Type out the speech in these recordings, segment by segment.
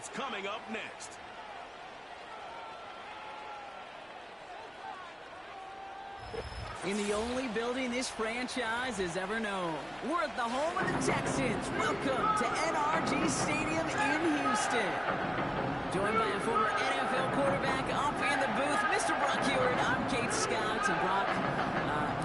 what's coming up next. In the only building this franchise has ever known. We're at the home of the Texans. Welcome to NRG Stadium in Houston. Joined by a former NFL quarterback up in the booth, Mr. Brock Hewitt. I'm Kate Scott. And Brock,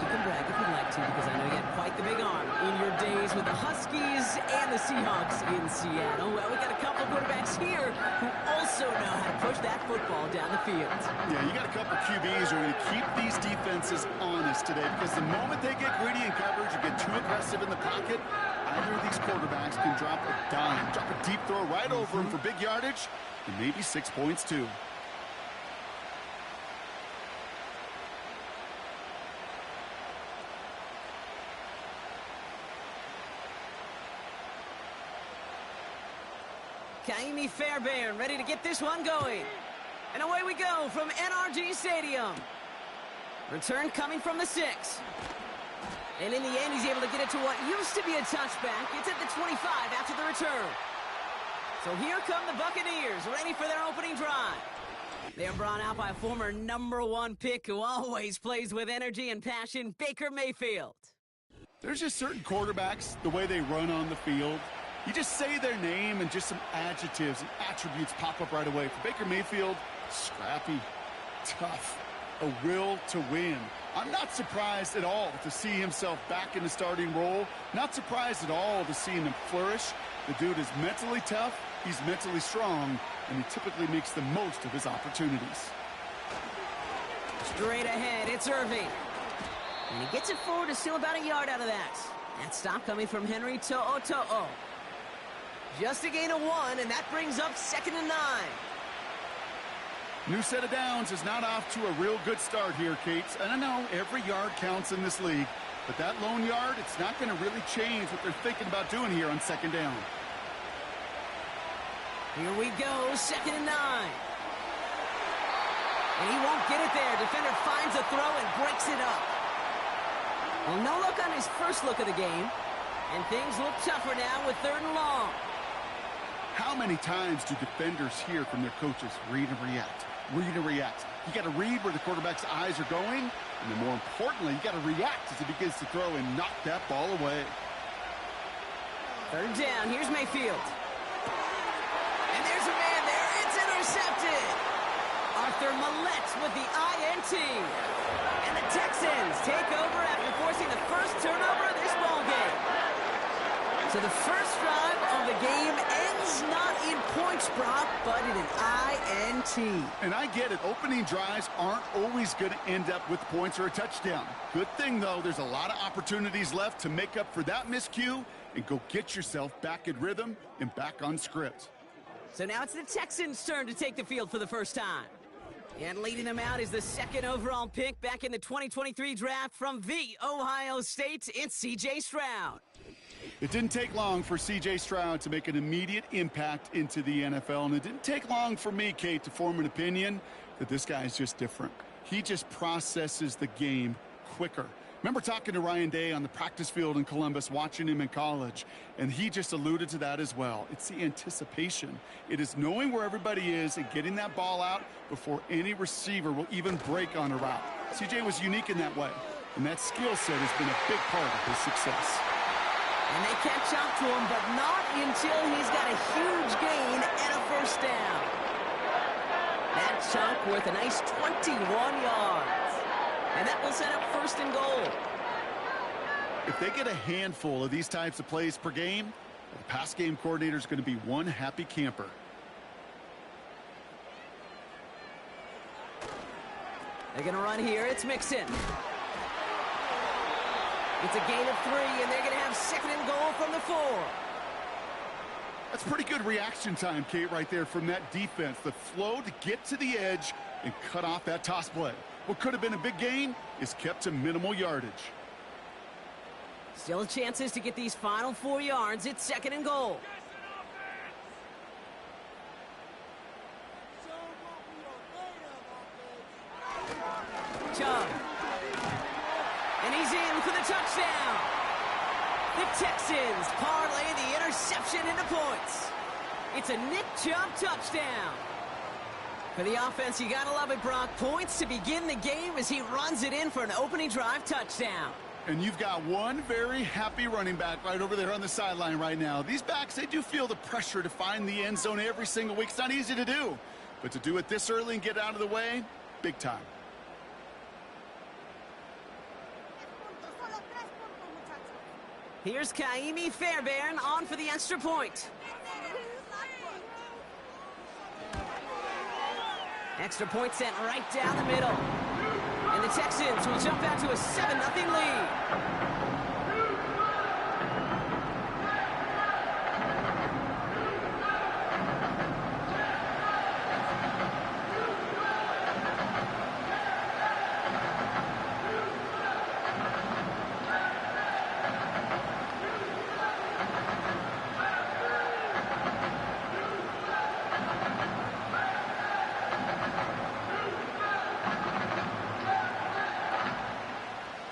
you can brag if you'd like to, because I know you had quite the big arm in your days with the Huskies and the Seahawks in Seattle. Well, we got a couple of quarterbacks here who also know how to push that football down the field. Yeah, you got a couple QBs who are going to keep these defenses honest today, because the moment they get greedy in coverage or get too aggressive in the pocket, either of these quarterbacks can drop a dime, drop a deep throw right over him for big yardage, and maybe 6 points too. Kaimi Fairbairn ready to get this one going. And away we go from NRG Stadium. Return coming from the 6. And in the end, he's able to get it to what used to be a touchback. It's at the 25 after the return. So here come the Buccaneers, ready for their opening drive. They're brought out by a former #1 pick who always plays with energy and passion, Baker Mayfield. There's just certain quarterbacks, the way they run on the field. You just say their name and just some adjectives and attributes pop up right away. For Baker Mayfield, scrappy, tough, a will to win. I'm not surprised at all to see himself back in the starting role. Not surprised at all to see him flourish. The dude is mentally tough, he's mentally strong, and he typically makes the most of his opportunities. Straight ahead, it's Irving. And he gets it forward to steal about a yard out of that. That stop coming from Henry To'o. Just a gain of 1, and that brings up 2nd and 9. New set of downs is not off to a real good start here, Kate. And I know every yard counts in this league, but that lone yard, it's not going to really change what they're thinking about doing here on 2nd down. Here we go, 2nd and 9. And he won't get it there. Defender finds a throw and breaks it up. Well, no look on his first look of the game. And things look tougher now with 3rd and long. How many times do defenders hear from their coaches, read and react, read and react? You got to read where the quarterback's eyes are going, and then more importantly, you got to react as he begins to throw and knock that ball away. 3rd down, here's Mayfield. And there's a man there, it's intercepted. Arthur Millette with the INT. And the Texans take over after forcing the first turnover of this ballgame. So the first drive of the game ends not in points, Brock, but in an INT. And I get it. Opening drives aren't always going to end up with points or a touchdown. Good thing, though, there's a lot of opportunities left to make up for that miscue and go get yourself back in rhythm and back on script. So now it's the Texans' turn to take the field for the first time. And leading them out is the 2nd overall pick back in the 2023 draft from the Ohio State. It's C.J. Stroud. It didn't take long for C.J. Stroud to make an immediate impact into the NFL, and it didn't take long for me, Kate, to form an opinion that this guy is just different. He just processes the game quicker. Remember talking to Ryan Day on the practice field in Columbus, watching him in college, and he just alluded to that as well. It's the anticipation. It is knowing where everybody is and getting that ball out before any receiver will even break on a route. C.J. was unique in that way, and that skill set has been a big part of his success. And they catch up to him, but not until he's got a huge gain and a 1st down. That chunk worth a nice 21 yards. And that will set up 1st and goal. If they get a handful of these types of plays per game, the pass game coordinator is going to be one happy camper. They're going to run here. It's Mixon. It's a gain of 3, and they're going to have 2nd and goal from the 4. That's pretty good reaction time, Kate, right there from that defense. The flow to get to the edge and cut off that toss play. What could have been a big gain is kept to minimal yardage. Still chances to get these final 4 yards. It's 2nd and goal. Chubb. And he's in for the touchdown. The Texans parlay the interception into points. It's a Nick Chubb touchdown. For the offense, you gotta love it, Brock. Points to begin the game as he runs it in for an opening drive touchdown. And you've got one very happy running back right over there on the sideline right now. These backs, they do feel the pressure to find the end zone every single week. It's not easy to do. But to do it this early and get out of the way, big time. Here's Kaimi Fairbairn on for the extra point. Extra point sent right down the middle. And the Texans will jump out to a 7-0 lead.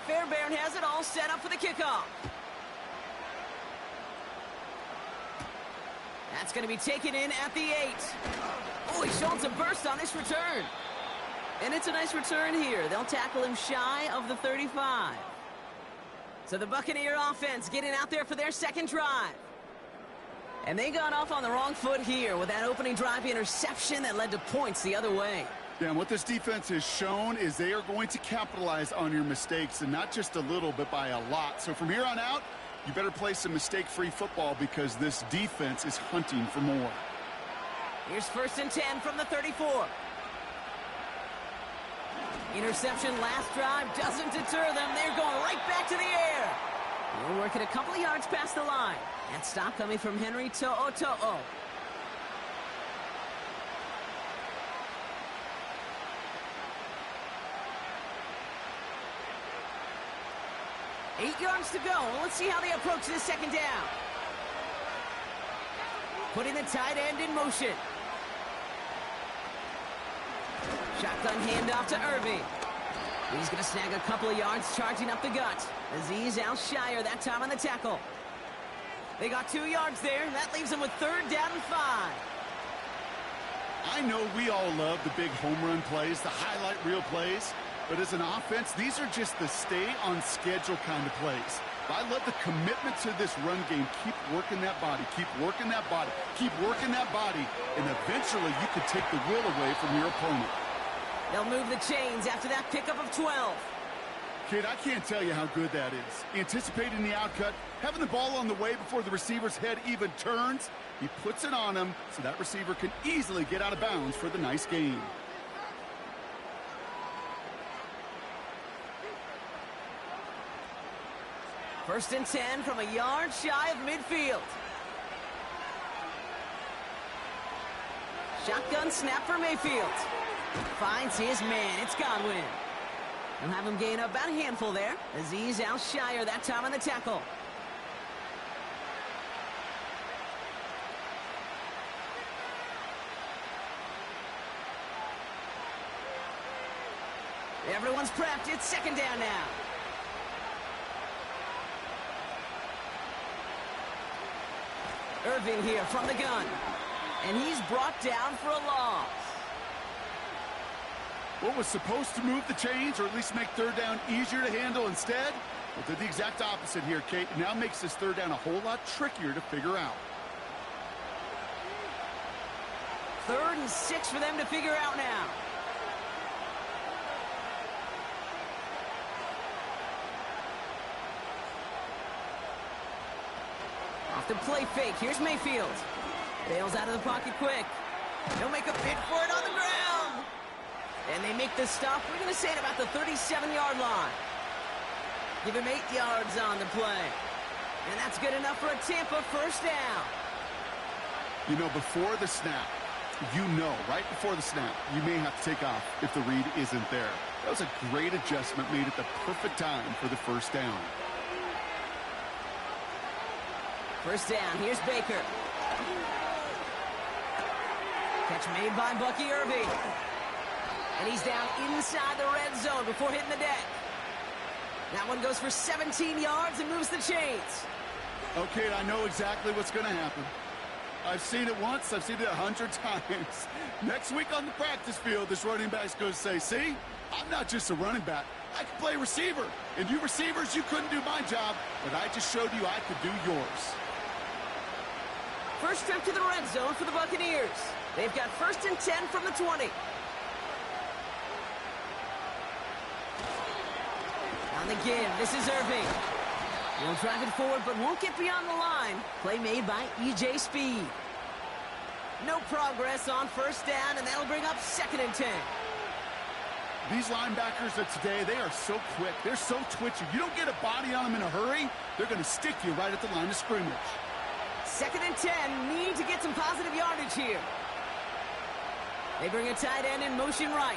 Fairbairn has it all set up for the kickoff. That's going to be taken in at the 8. Oh, he's showing some burst on this return. And it's a nice return here. They'll tackle him shy of the 35. So the Buccaneer offense getting out there for their second drive. And they got off on the wrong foot here with that opening drive interception that led to points the other way. Yeah, and what this defense has shown is they are going to capitalize on your mistakes, and not just a little, but by a lot. So from here on out, you better play some mistake-free football because this defense is hunting for more. Here's 1st and 10 from the 34. Interception last drive doesn't deter them. They're going right back to the air. They'll work it a couple of yards past the line. And stop coming from Henry To'o. 8 yards to go. Well, let's see how they approach this second down. Putting the tight end in motion. Shotgun handoff to Irving. He's going to snag a couple of yards charging up the gut. Azeez Al-Shire that time on the tackle. They got 2 yards there. That leaves them with 3rd down and 5. I know we all love the big home run plays, the highlight reel plays. But as an offense, these are just the stay-on-schedule kind of plays. I love the commitment to this run game. Keep working that body. Keep working that body. Keep working that body. And eventually, you could take the will away from your opponent. They'll move the chains after that pickup of 12. Kid, I can't tell you how good that is. Anticipating the outcut, having the ball on the way before the receiver's head even turns. He puts it on him so that receiver can easily get out of bounds for the nice gain. First and 10 from a yard shy of midfield. Shotgun snap for Mayfield. Finds his man. It's Godwin. They'll have him gain about a handful there. Azeez Al-Shire that time on the tackle. Everyone's prepped. It's second down now. Irving here from the gun. And he's brought down for a loss. What was supposed to move the chains or at least make 3rd down easier to handle instead? Well, did the exact opposite here, Kate. It now makes this 3rd down a whole lot trickier to figure out. 3rd and 6 for them to figure out now. Off the play fake. Here's Mayfield. Bails out of the pocket quick. They'll make a bid for it on the ground. And they make the stop. We're going to say it about the 37-yard line. Give him 8 yards on the play. And that's good enough for a Tampa first down. You know, before the snap, right before the snap, you may have to take off if the read isn't there. That was a great adjustment made at the perfect time for the first down. First down, here's Baker. Catch made by Bucky Irving. And he's down inside the red zone before hitting the deck. That one goes for 17 yards and moves the chains. Okay, I know exactly what's going to happen. I've seen it once. I've seen it 100 times. Next week on the practice field, this running back's going to say, see, I'm not just a running back. I can play receiver. And you receivers, you couldn't do my job, but I just showed you I could do yours. First trip to the red zone for the Buccaneers. They've got 1st and 10 from the 20. On the give, this is Irving. He'll drive it forward, but won't get beyond the line. Play made by E.J. Speed. No progress on 1st down, and that'll bring up 2nd and 10. These linebackers of today, they are so quick. They're so twitchy. You don't get a body on them in a hurry, they're going to stick you right at the line of scrimmage. 2nd and 10, need to get some positive yardage here. They bring a tight end in motion right.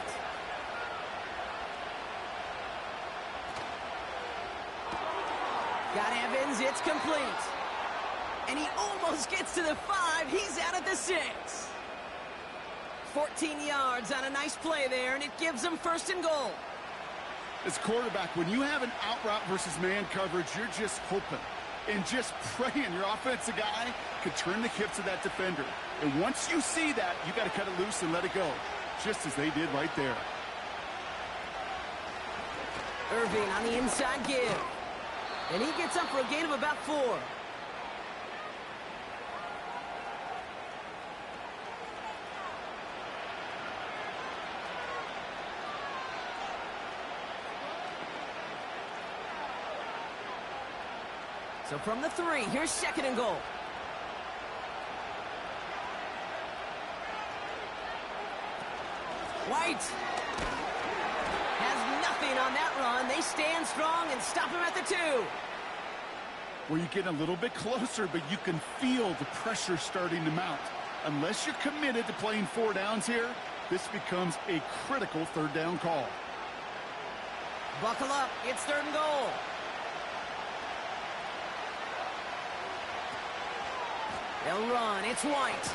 Got Evans, it's complete. And he almost gets to the 5. He's out at the 6. 14 yards on a nice play there, and it gives them 1st and goal. As quarterback, when you have an out route versus man coverage, you're just hoping and just praying your offensive guy could turn the hips of that defender. And once you see that, you got to cut it loose and let it go, just as they did right there. Irving on the inside give. And he gets up for a gain of about 4. So from the 3, here's 2nd and goal. White has nothing on that run. They stand strong and stop him at the 2. Well, you get a little bit closer, but you can feel the pressure starting to mount. Unless you're committed to playing 4 downs here, this becomes a critical 3rd down call. Buckle up. It's 3rd and goal. They'll run. It's White.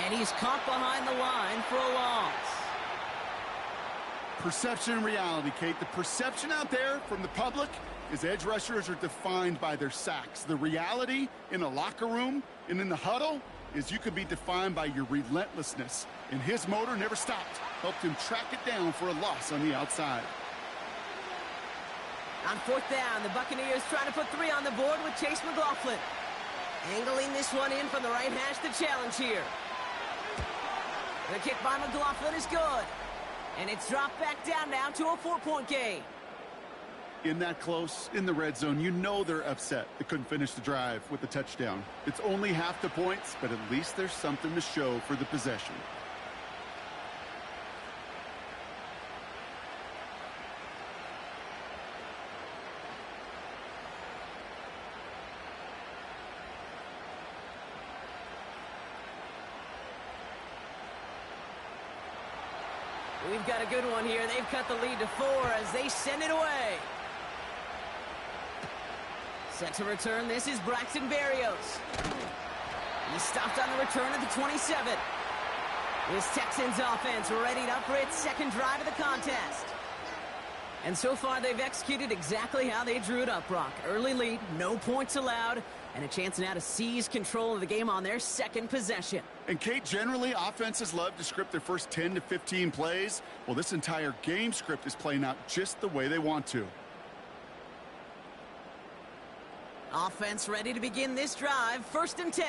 And he's caught behind the line for a loss. Perception and reality, Kate. The perception out there from the public is edge rushers are defined by their sacks. The reality in a locker room and in the huddle is you could be defined by your relentlessness. And his motor never stopped. Helped him track it down for a loss on the outside. On 4th down, the Buccaneers trying to put 3 on the board with Chase McLaughlin. Angling this one in from the right hash, the challenge here. The kick by McLaughlin is good. And it's dropped back down now to a 4-point game. In that close, in the red zone, you know they're upset. They couldn't finish the drive with the touchdown. It's only half the points, but at least there's something to show for the possession. We've got a good one here. They've cut the lead to 4 as they send it away. Set to return, this is Braxton Berrios. He stopped on the return at the 27. This Texans offense readied up for its 2nd drive of the contest. And so far, they've executed exactly how they drew it up, Brock. Early lead, no points allowed, and a chance now to seize control of the game on their 2nd possession. And, Kate, generally, offenses love to script their first 10 to 15 plays. Well, this entire game script is playing out just the way they want to. Offense ready to begin this drive, 1st and 10.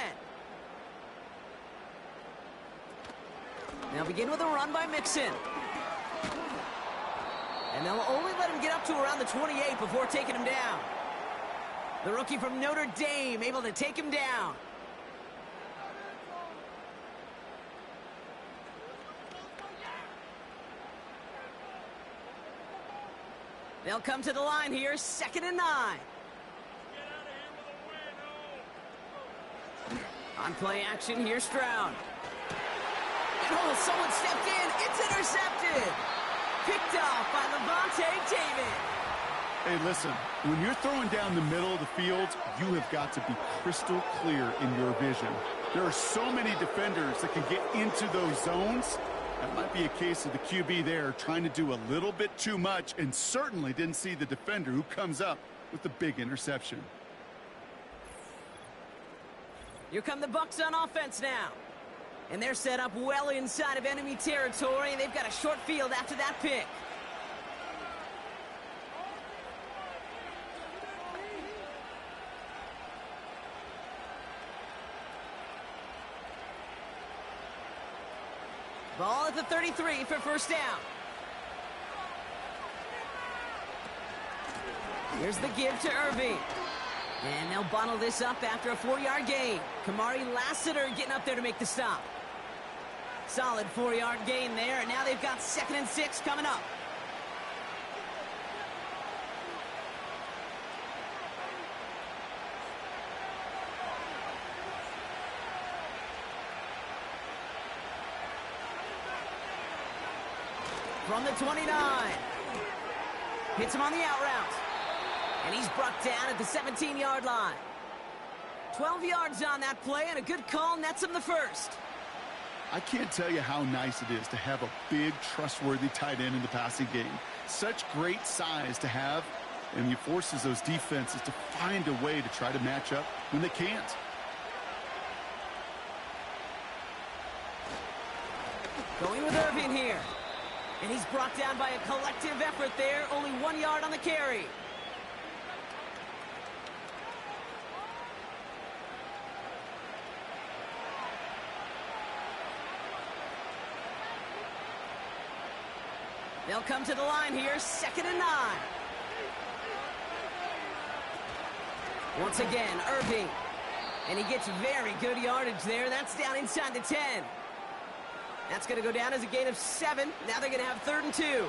They'll begin with a run by Mixon. And they'll only let him get up to around the 28 before taking him down. The rookie from Notre Dame able to take him down. They'll come to the line here, 2nd and 9. On play action, here's Stroud. And oh, someone stepped in. It's intercepted. Picked off by Levante David. Hey, listen, when you're throwing down the middle of the field, you have got to be crystal clear in your vision. There are so many defenders that can get into those zones. That might be a case of the QB there trying to do a little bit too much and certainly didn't see the defender who comes up with the big interception. Here come the Bucs on offense now. And they're set up well inside of enemy territory. They've got a short field after that pick. Ball at the 33 for first down. Here's the give to Irving. And they'll bottle this up after a 4-yard gain. Kamari Lassiter getting up there to make the stop. Solid 4-yard gain there, and now they've got 2nd and 6 coming up. From the 29. Hits him on the out route. And he's brought down at the 17-yard line. 12 yards on that play, and a good call nets him the first. I can't tell you how nice it is to have a big, trustworthy tight end in the passing game. Such great size to have, and he forces those defenses to find a way to try to match up when they can't. Going with Irving here. And he's brought down by a collective effort there. Only 1 yard on the carry. They'll come to the line here, 2nd and 9. Once again, Irving. And he gets very good yardage there. That's down inside the 10. That's going to go down as a gain of 7. Now they're going to have 3rd and 2.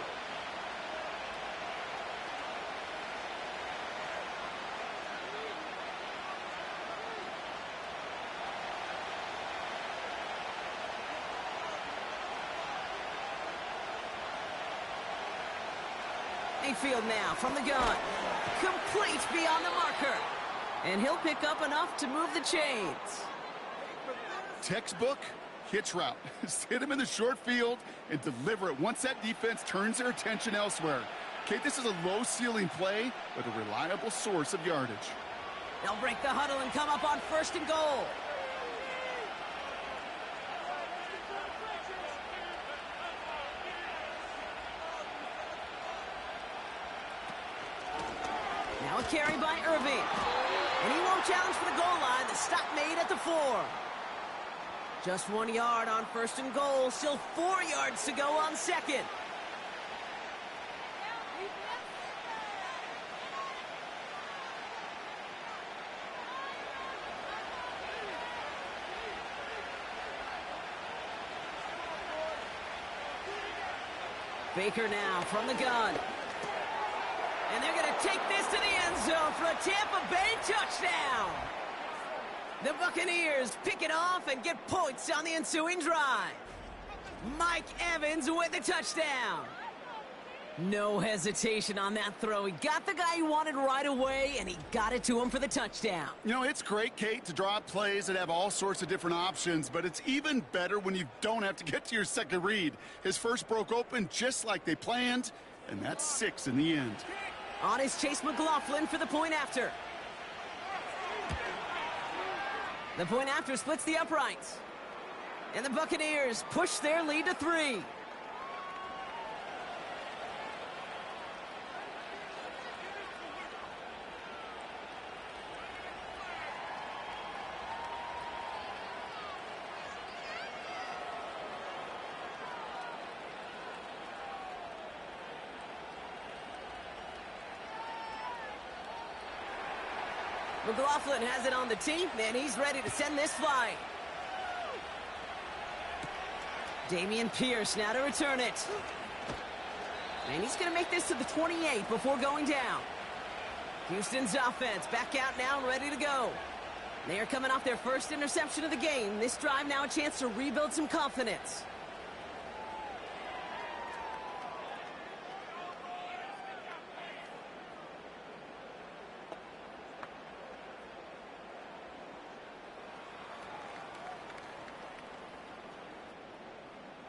Mayfield now from the gun. Complete beyond the marker. And he'll pick up enough to move the chains. Textbook hitch route. Just hit him in the short field and deliver it once that defense turns their attention elsewhere. Okay, this is a low-ceiling play, but a reliable source of yardage. They'll break the huddle and come up on 1st and goal. Now a carry by Irving. And he won't challenge for the goal line. The stop made at the 4. Just 1 yard on 1st and goal. Still 4 yards to go on 2nd. Baker now from the gun. And they're going to take this to the end zone for a Tampa Bay touchdown. The Buccaneers pick it off and get points on the ensuing drive. Mike Evans with the touchdown. No hesitation on that throw. He got the guy he wanted right away, and he got it to him for the touchdown. You know, it's great, Kate, to draw up plays that have all sorts of different options, but it's even better when you don't have to get to your second read. His first broke open just like they planned, and that's 6 in the end. On is Chase McLaughlin for the point after. The point after splits the uprights. And the Buccaneers push their lead to 3. McLaughlin has it on the tee, and he's ready to send this flying. Damian Pierce now to return it. And he's going to make this to the 28 before going down. Houston's offense back out now and ready to go. They are coming off their first interception of the game. This drive now a chance to rebuild some confidence.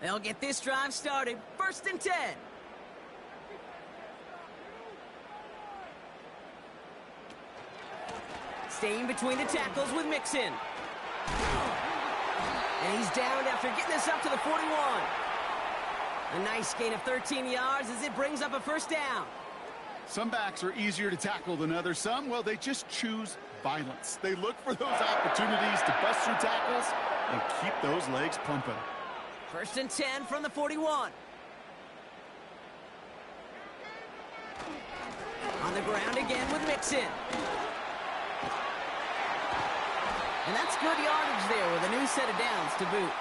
They'll get this drive started. 1st and 10. Staying between the tackles with Mixon. And he's down after getting this up to the 41. A nice gain of 13 yards as it brings up a first down. Some backs are easier to tackle than others. Some, well, they just choose violence. They look for those opportunities to bust through tackles and keep those legs pumping. 1st and 10 from the 41. On the ground again with Mixon. And that's good yardage there with a new set of downs to boot.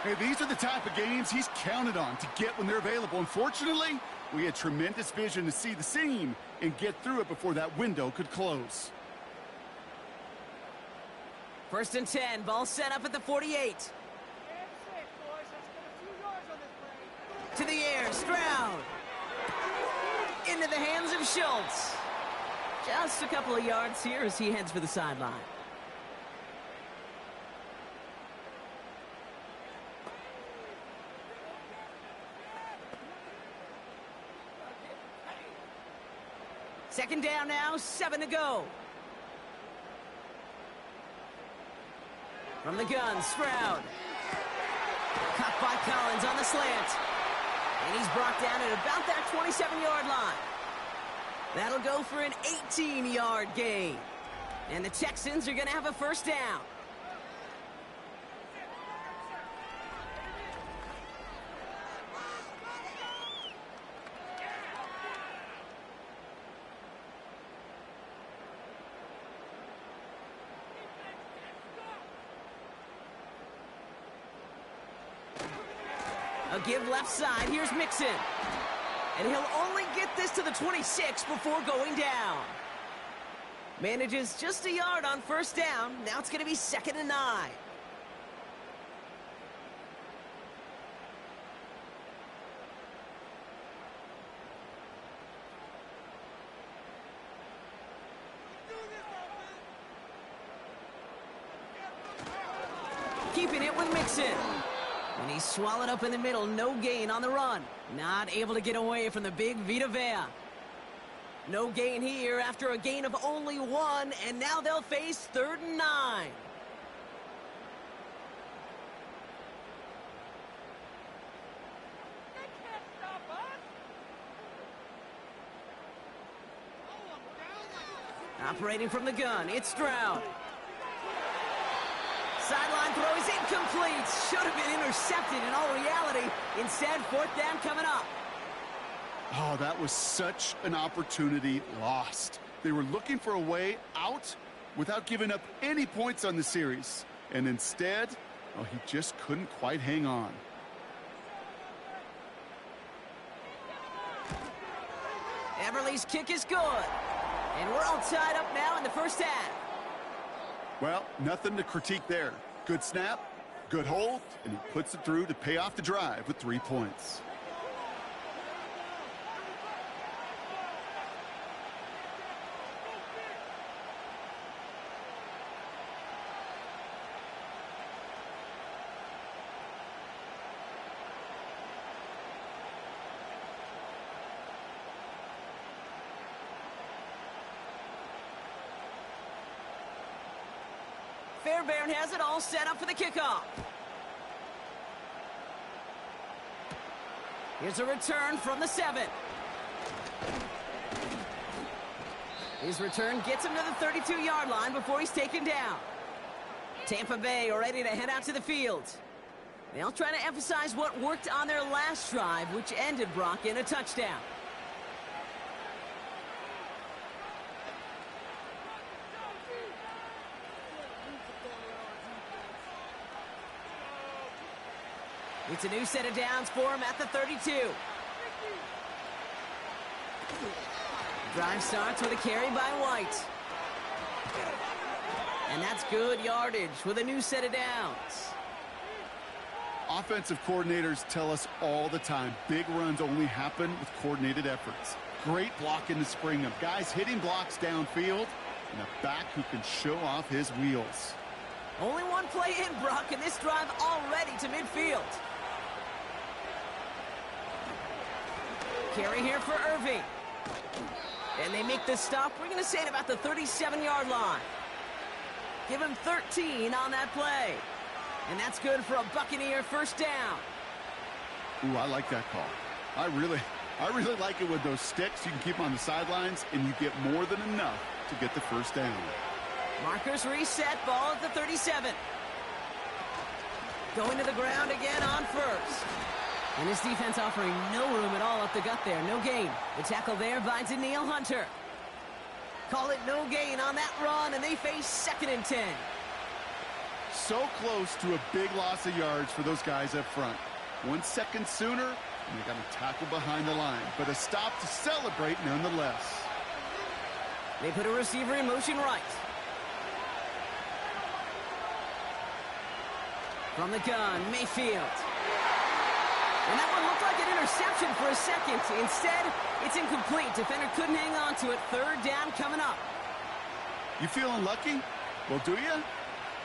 Hey, these are the type of gains he's counted on to get when they're available. Unfortunately, we had tremendous vision to see the seam and get through it before that window could close. 1st and 10, ball set up at the 48. To the air, Stroud. Into the hands of Schultz. Just a couple of yards here as he heads for the sideline. Second down now, 7 to go. From the gun, Stroud. Caught by Collins on the slant. And he's brought down at about that 27-yard line. That'll go for an 18-yard gain. And the Texans are going to have a first down. A give left side. Here's Mixon. And he'll only get this to the 26 before going down. Manages just a yard on first down. Now it's going to be 2nd and 9. Keeping it with Mixon. And he's swallowed up in the middle. No gain on the run. Not able to get away from the big Vita Vea. No gain here after a gain of only 1. And now they'll face 3rd and 9. Operating from the gun, it's Stroud. Sideline throw is incomplete. Should have been intercepted in all reality. Instead, 4th down coming up. Oh, that was such an opportunity lost. They were looking for a way out without giving up any points on the series. And instead, oh, he just couldn't quite hang on. Everly's kick is good. And we're all tied up now in the first half. Well, nothing to critique there. Good snap, good hold, and he puts it through to pay off the drive with 3 points. Fairbairn has it all set up for the kickoff. Here's a return from the 7. His return gets him to the 32-yard line before he's taken down. Tampa Bay are ready to head out to the field. They'll try to emphasize what worked on their last drive, which ended, Brock, in a touchdown. It's a new set of downs for him at the 32. Drive starts with a carry by White. And that's good yardage with a new set of downs. Offensive coordinators tell us all the time, big runs only happen with coordinated efforts. Great block in the spring of guys hitting blocks downfield and a back who can show off his wheels. Only one play in, Brock, and this drive already to midfield. Carry here for Irving. And they make the stop, we're going to say at about the 37-yard line. Give him 13 on that play. And that's good for a Buccaneer first down. Ooh, I like that call. I really like it with those sticks. You can keep them on the sidelines, and you get more than enough to get the first down. Markers reset, ball at the 37. Going to the ground again on first. And this defense offering no room at all up the gut there. No gain. The tackle there by Danielle Hunter. Call it no gain on that run, and they face 2nd and 10. So close to a big loss of yards for those guys up front. 1 second sooner, and they got a tackle behind the line. But a stop to celebrate nonetheless. They put a receiver in motion right. From the gun, Mayfield. And that one looked like an interception for a second. Instead, it's incomplete. Defender couldn't hang on to it. 3rd down coming up. You feeling lucky? Well, do you?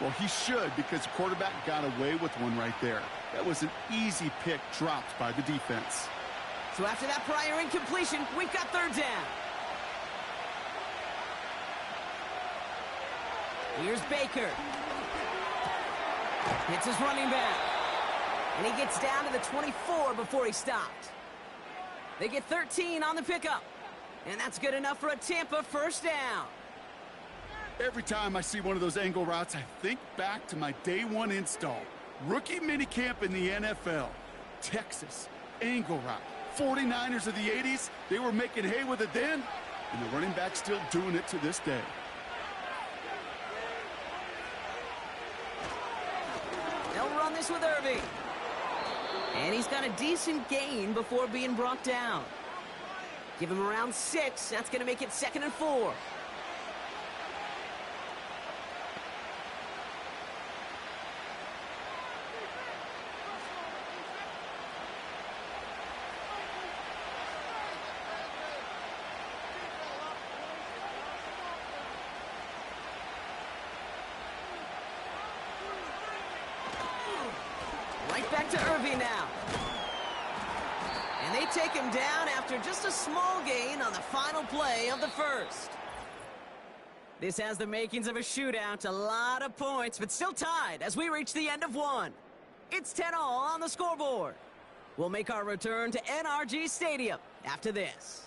Well, he should, because the quarterback got away with one right there. That was an easy pick dropped by the defense. So after that prior incompletion, we've got 3rd down. Here's Baker. Hits his running back. And he gets down to the 24 before he stopped. They get 13 on the pickup. And that's good enough for a Tampa first down. Every time I see one of those angle routes, I think back to my day 1 install. Rookie minicamp in the NFL. Texas, angle route. 49ers of the 80s, they were making hay with it then, and the running back's still doing it to this day. They'll run this with Irving. And he's got a decent gain before being brought down. Give him around 6. That's going to make it 2nd and 4. Right back to Irving now. And they take him down after just a small gain on the final play of the first. This has the makings of a shootout. A lot of points, but still tied as we reach the end of 1. It's 10-all on the scoreboard. We'll make our return to NRG Stadium after this.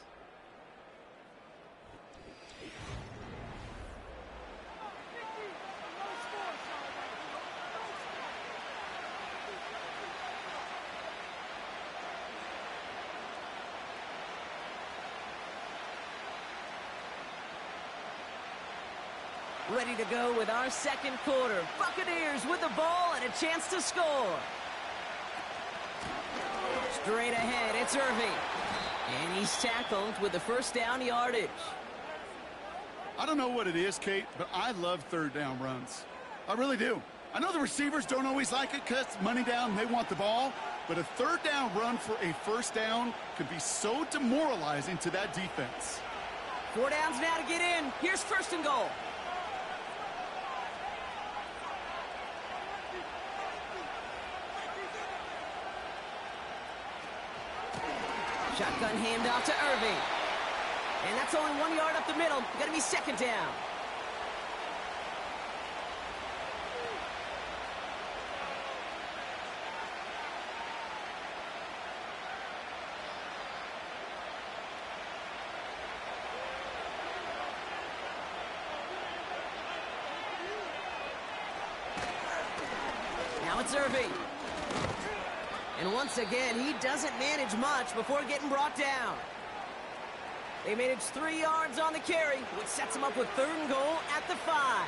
Ready to go with our 2nd quarter. Buccaneers with the ball and a chance to score. Straight ahead, it's Irving. And he's tackled with the first down yardage. I don't know what it is, Kate, but I love 3rd down runs. I really do. I know the receivers don't always like it because money down, they want the ball. But a 3rd down run for a first down could be so demoralizing to that defense. 4 downs now to get in. Here's 1st and goal. Shotgun handoff to Irving. And that's only 1 yard up the middle. Got to be 2nd down. Now it's Irving. And once again, he doesn't manage much before getting brought down. They managed 3 yards on the carry, which sets him up with 3rd and goal at the 5.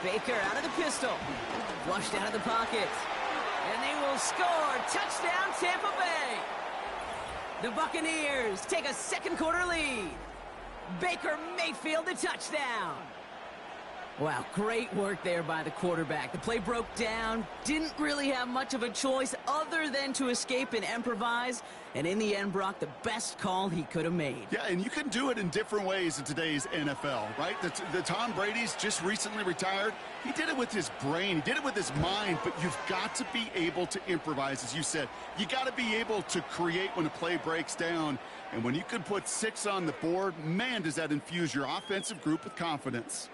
Baker out of the pistol. Flushed out of the pocket. And they will score. Touchdown, Tampa Bay. The Buccaneers take a 2nd quarter lead. Baker Mayfield the touchdown. Wow, great work there by the quarterback. The play broke down, didn't really have much of a choice other than to escape and improvise, and in the end, Brock, the best call he could have made. Yeah, and you can do it in different ways in today's NFL, right? The Tom Brady's just recently retired. He did it with his brain. He did it with his mind, but you've got to be able to improvise, as you said. You got to be able to create when a play breaks down, and when you can put 6 on the board, man, does that infuse your offensive group with confidence.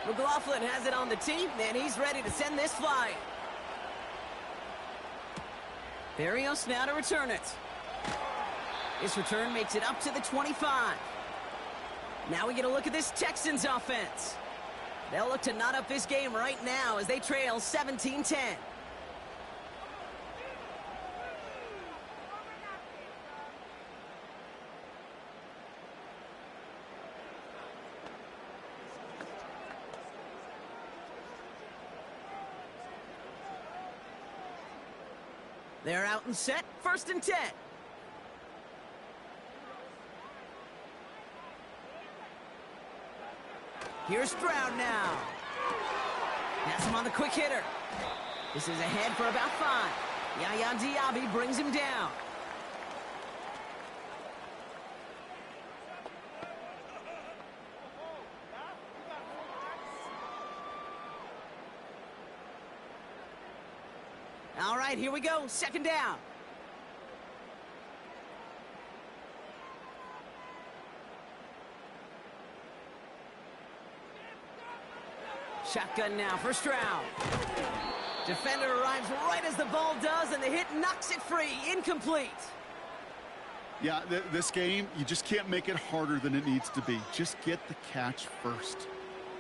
McLaughlin has it on the tee, and he's ready to send this flying. Barrios now to return it. This return makes it up to the 25. Now we get a look at this Texans offense. They'll look to knot up this game right now as they trail 17-10. They're out and set, 1st and 10. Here's Stroud now. Has him on the quick hitter. This is ahead for about 5. Yaya Diaby brings him down. All right, here we go. 2nd down. Shotgun now for Stroud. Defender arrives right as the ball does, and the hit knocks it free. Incomplete. Yeah, this game, you just can't make it harder than it needs to be. Just get the catch first.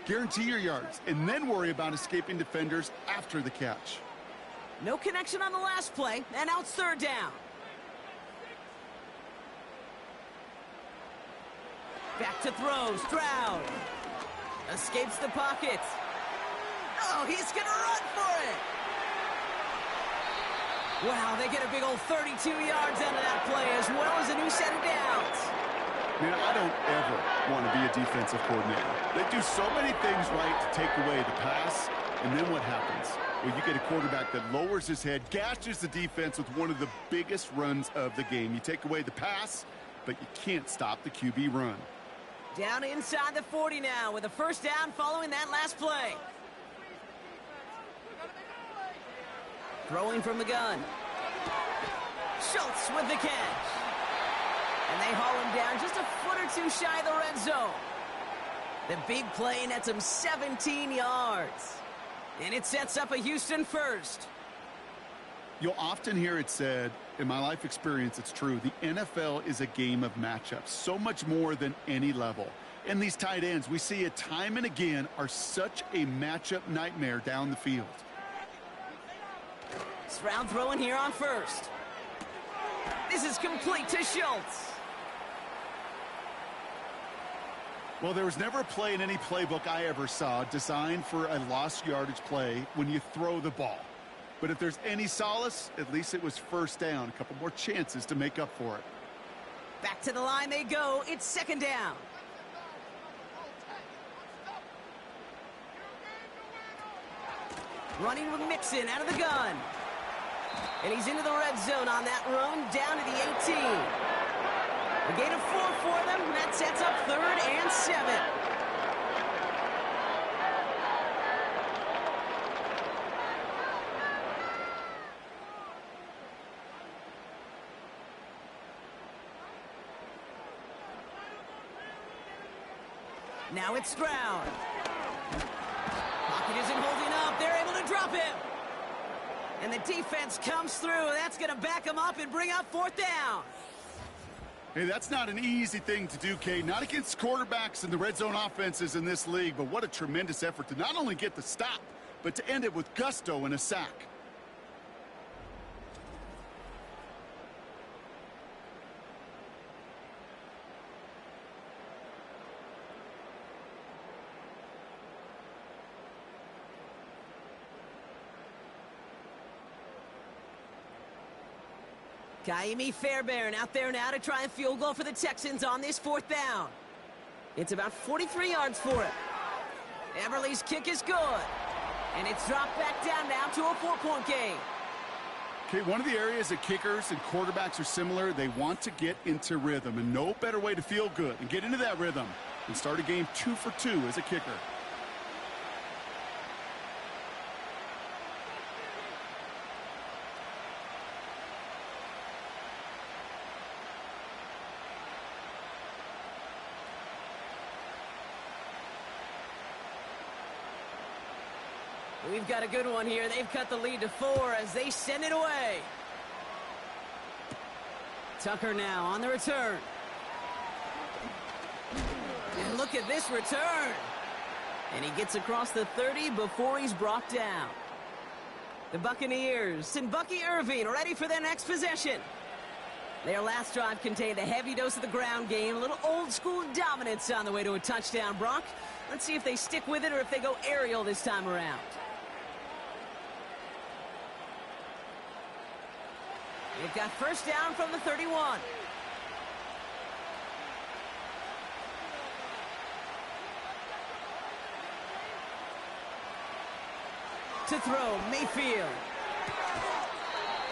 Guarantee your yards, and then worry about escaping defenders after the catch. No connection on the last play, and now it's 3rd down. Back to throw, Stroud. Escapes the pocket. Oh, he's going to run for it. Wow, they get a big old 32 yards out of that play, as well as a new set of downs. Man, I don't ever want to be a defensive coordinator. They do so many things right to take away the pass, and then what happens? Well, you get a quarterback that lowers his head, gashes the defense with one of the biggest runs of the game. You take away the pass, but you can't stop the QB run. Down inside the 40 now with a 1st down following that last play. Throwing from the gun. Schultz with the catch. And they haul him down just a foot or 2 shy of the red zone. The big play nets him 17 yards. And it sets up a Houston 1st. You'll often hear it said, in my life experience, it's true, the NFL is a game of matchups, so much more than any level. And these tight ends, we see it time and again, are such a matchup nightmare down the field. Stroud throwing here on 1st. This is complete to Schultz. Well, there was never a play in any playbook I ever saw designed for a lost yardage play when you throw the ball. But if there's any solace, at least it was 1st down. A couple more chances to make up for it. Back to the line they go. It's 2nd down. Running with Mixon out of the gun. And he's into the red zone on that run, down to the 18. A gain of 4 for them. That sets up 3rd and 7. Now it's Stroud. Pocket isn't holding up. They're able to drop him. And the defense comes through. That's going to back him up and bring up 4th down. Hey, that's not an easy thing to do, Kate. Not against quarterbacks and the red zone offenses in this league, but what a tremendous effort to not only get the stop, but to end it with gusto and a sack. Kaimi Fairbairn out there now to try a field goal for the Texans on this 4th down. It's about 43 yards for it. Everly's kick is good. And it's dropped back down now to a 4-point game. Okay, one of the areas that kickers and quarterbacks are similar, they want to get into rhythm, and no better way to feel good and get into that rhythm than start a game 2 for 2 as a kicker. We've got a good one here. They've cut the lead to 4 as they send it away. Tucker now on the return. And look at this return. And he gets across the 30 before he's brought down. The Buccaneers and Bucky Irving ready for their next possession. Their last drive contained a heavy dose of the ground game, a little old-school dominance on the way to a touchdown, Brock. Let's see if they stick with it or if they go aerial this time around. They've got first down from the 31. To throw, Mayfield.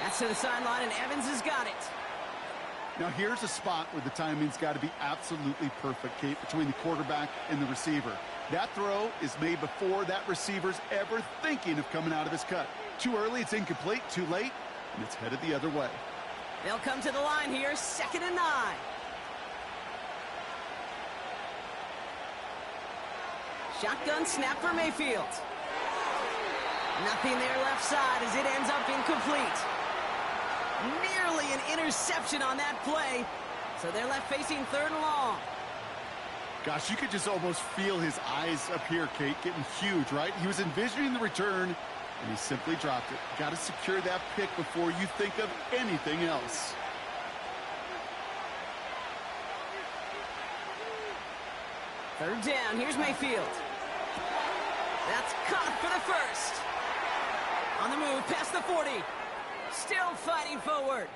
That's to the sideline, and Evans has got it. Now here's a spot where the timing's got to be absolutely perfect, Kate, between the quarterback and the receiver. That throw is made before that receiver's ever thinking of coming out of his cut. Too early, it's incomplete. Too late, and it's headed the other way. They'll come to the line here, 2nd and 9. Shotgun snap for Mayfield. Nothing there left side as it ends up incomplete. Nearly an interception on that play. So they're left facing 3rd and long. Gosh, you could just almost feel his eyes up here, Kate, getting huge, right? He was envisioning the return, and he simply dropped it. Got to secure that pick before you think of anything else. Third down, here's Mayfield. That's caught for the first. On the move, past the 40. Still fighting forward.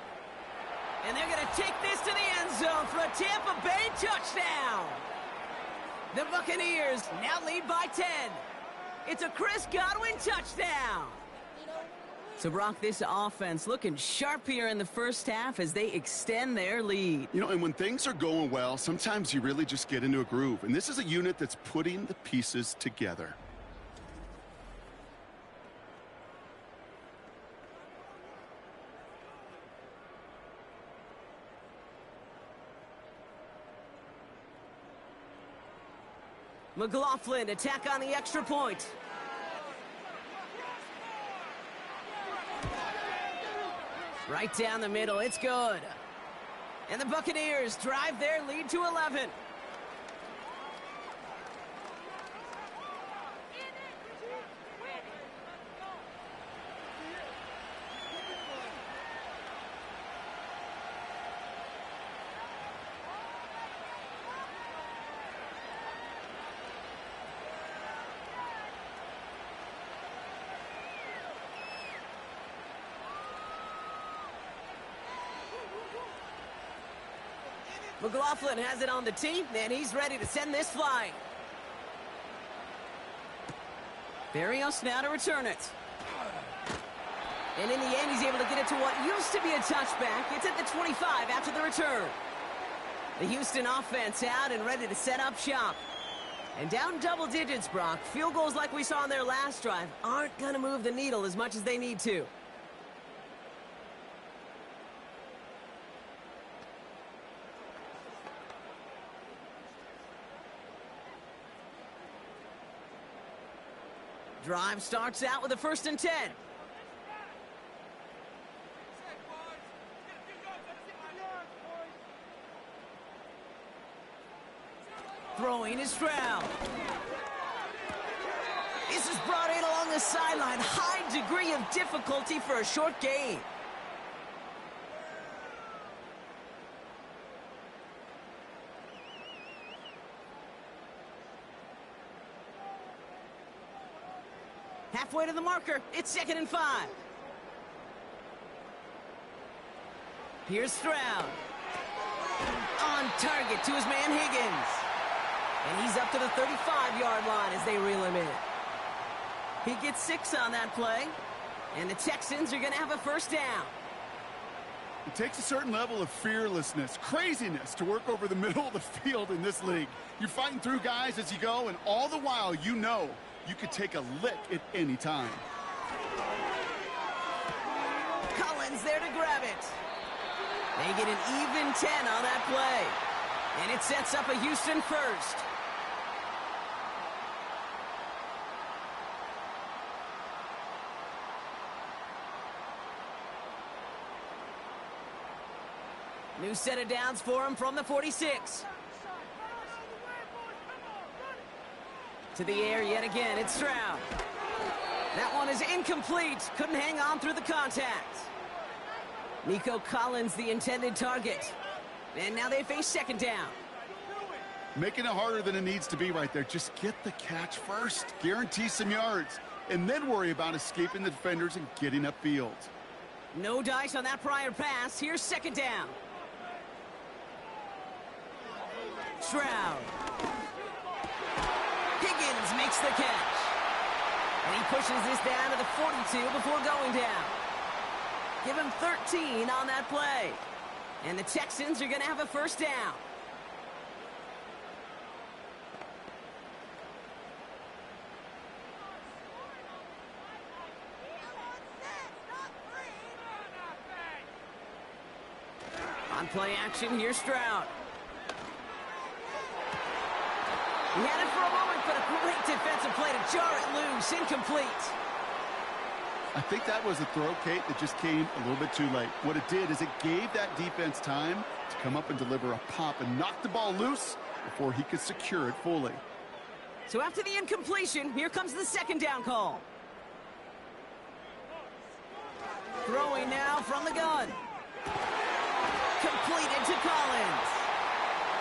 And they're going to take this to the end zone for a Tampa Bay touchdown. The Buccaneers now lead by 10. It's a Chris Godwin touchdown. So, Brock, this offense looking sharp here in the first half as they extend their lead. You know, and when things are going well, sometimes you really just get into a groove. And this is a unit that's putting the pieces together. McLaughlin attack on the extra point. Right down the middle, it's good. And the Buccaneers drive their lead to 11. McLaughlin has it on the tee, and he's ready to send this flying. Barrios now to return it. And in the end, he's able to get it to what used to be a touchback. It's at the 25 after the return. The Houston offense out and ready to set up shop. And down double digits, Brock. Field goals like we saw on their last drive aren't going to move the needle as much as they need to. Drive starts out with a 1st and 10. Throwing is Stroud. This is brought in along the sideline. High degree of difficulty for a short gain. Halfway to the marker. It's 2nd and 5. Here's Stroud. On target to his man Higgins. And he's up to the 35-yard line as they reel him in. He gets 6 on that play. And the Texans are going to have a first down. It takes a certain level of fearlessness, craziness to work over the middle of the field in this league. You're fighting through guys as you go, and all the while you know you could take a lick at any time. Collins there to grab it. They get an even 10 on that play. And it sets up a Houston first. New set of downs for him from the 46. To the air yet again, it's Stroud. That one is incomplete. Couldn't hang on through the contact. Nico Collins, the intended target. And now they face second down. Making it harder than it needs to be right there. Just get the catch first. Guarantee some yards. And then worry about escaping the defenders and getting upfield. No dice on that prior pass. Here's second down. Stroud. Higgins makes the catch. And he pushes this down to the 42 before going down. Give him 13 on that play. And the Texans are going to have a first down. On play action, here's Stroud. He had it for a moment, but a great defensive play to jar it loose. Incomplete. I think that was a throw, Kate, that just came a little bit too late. What it did is it gave that defense time to come up and deliver a pop and knock the ball loose before he could secure it fully. So after the incompletion, here comes the second down call. Throwing now from the gun. Completed to Collins.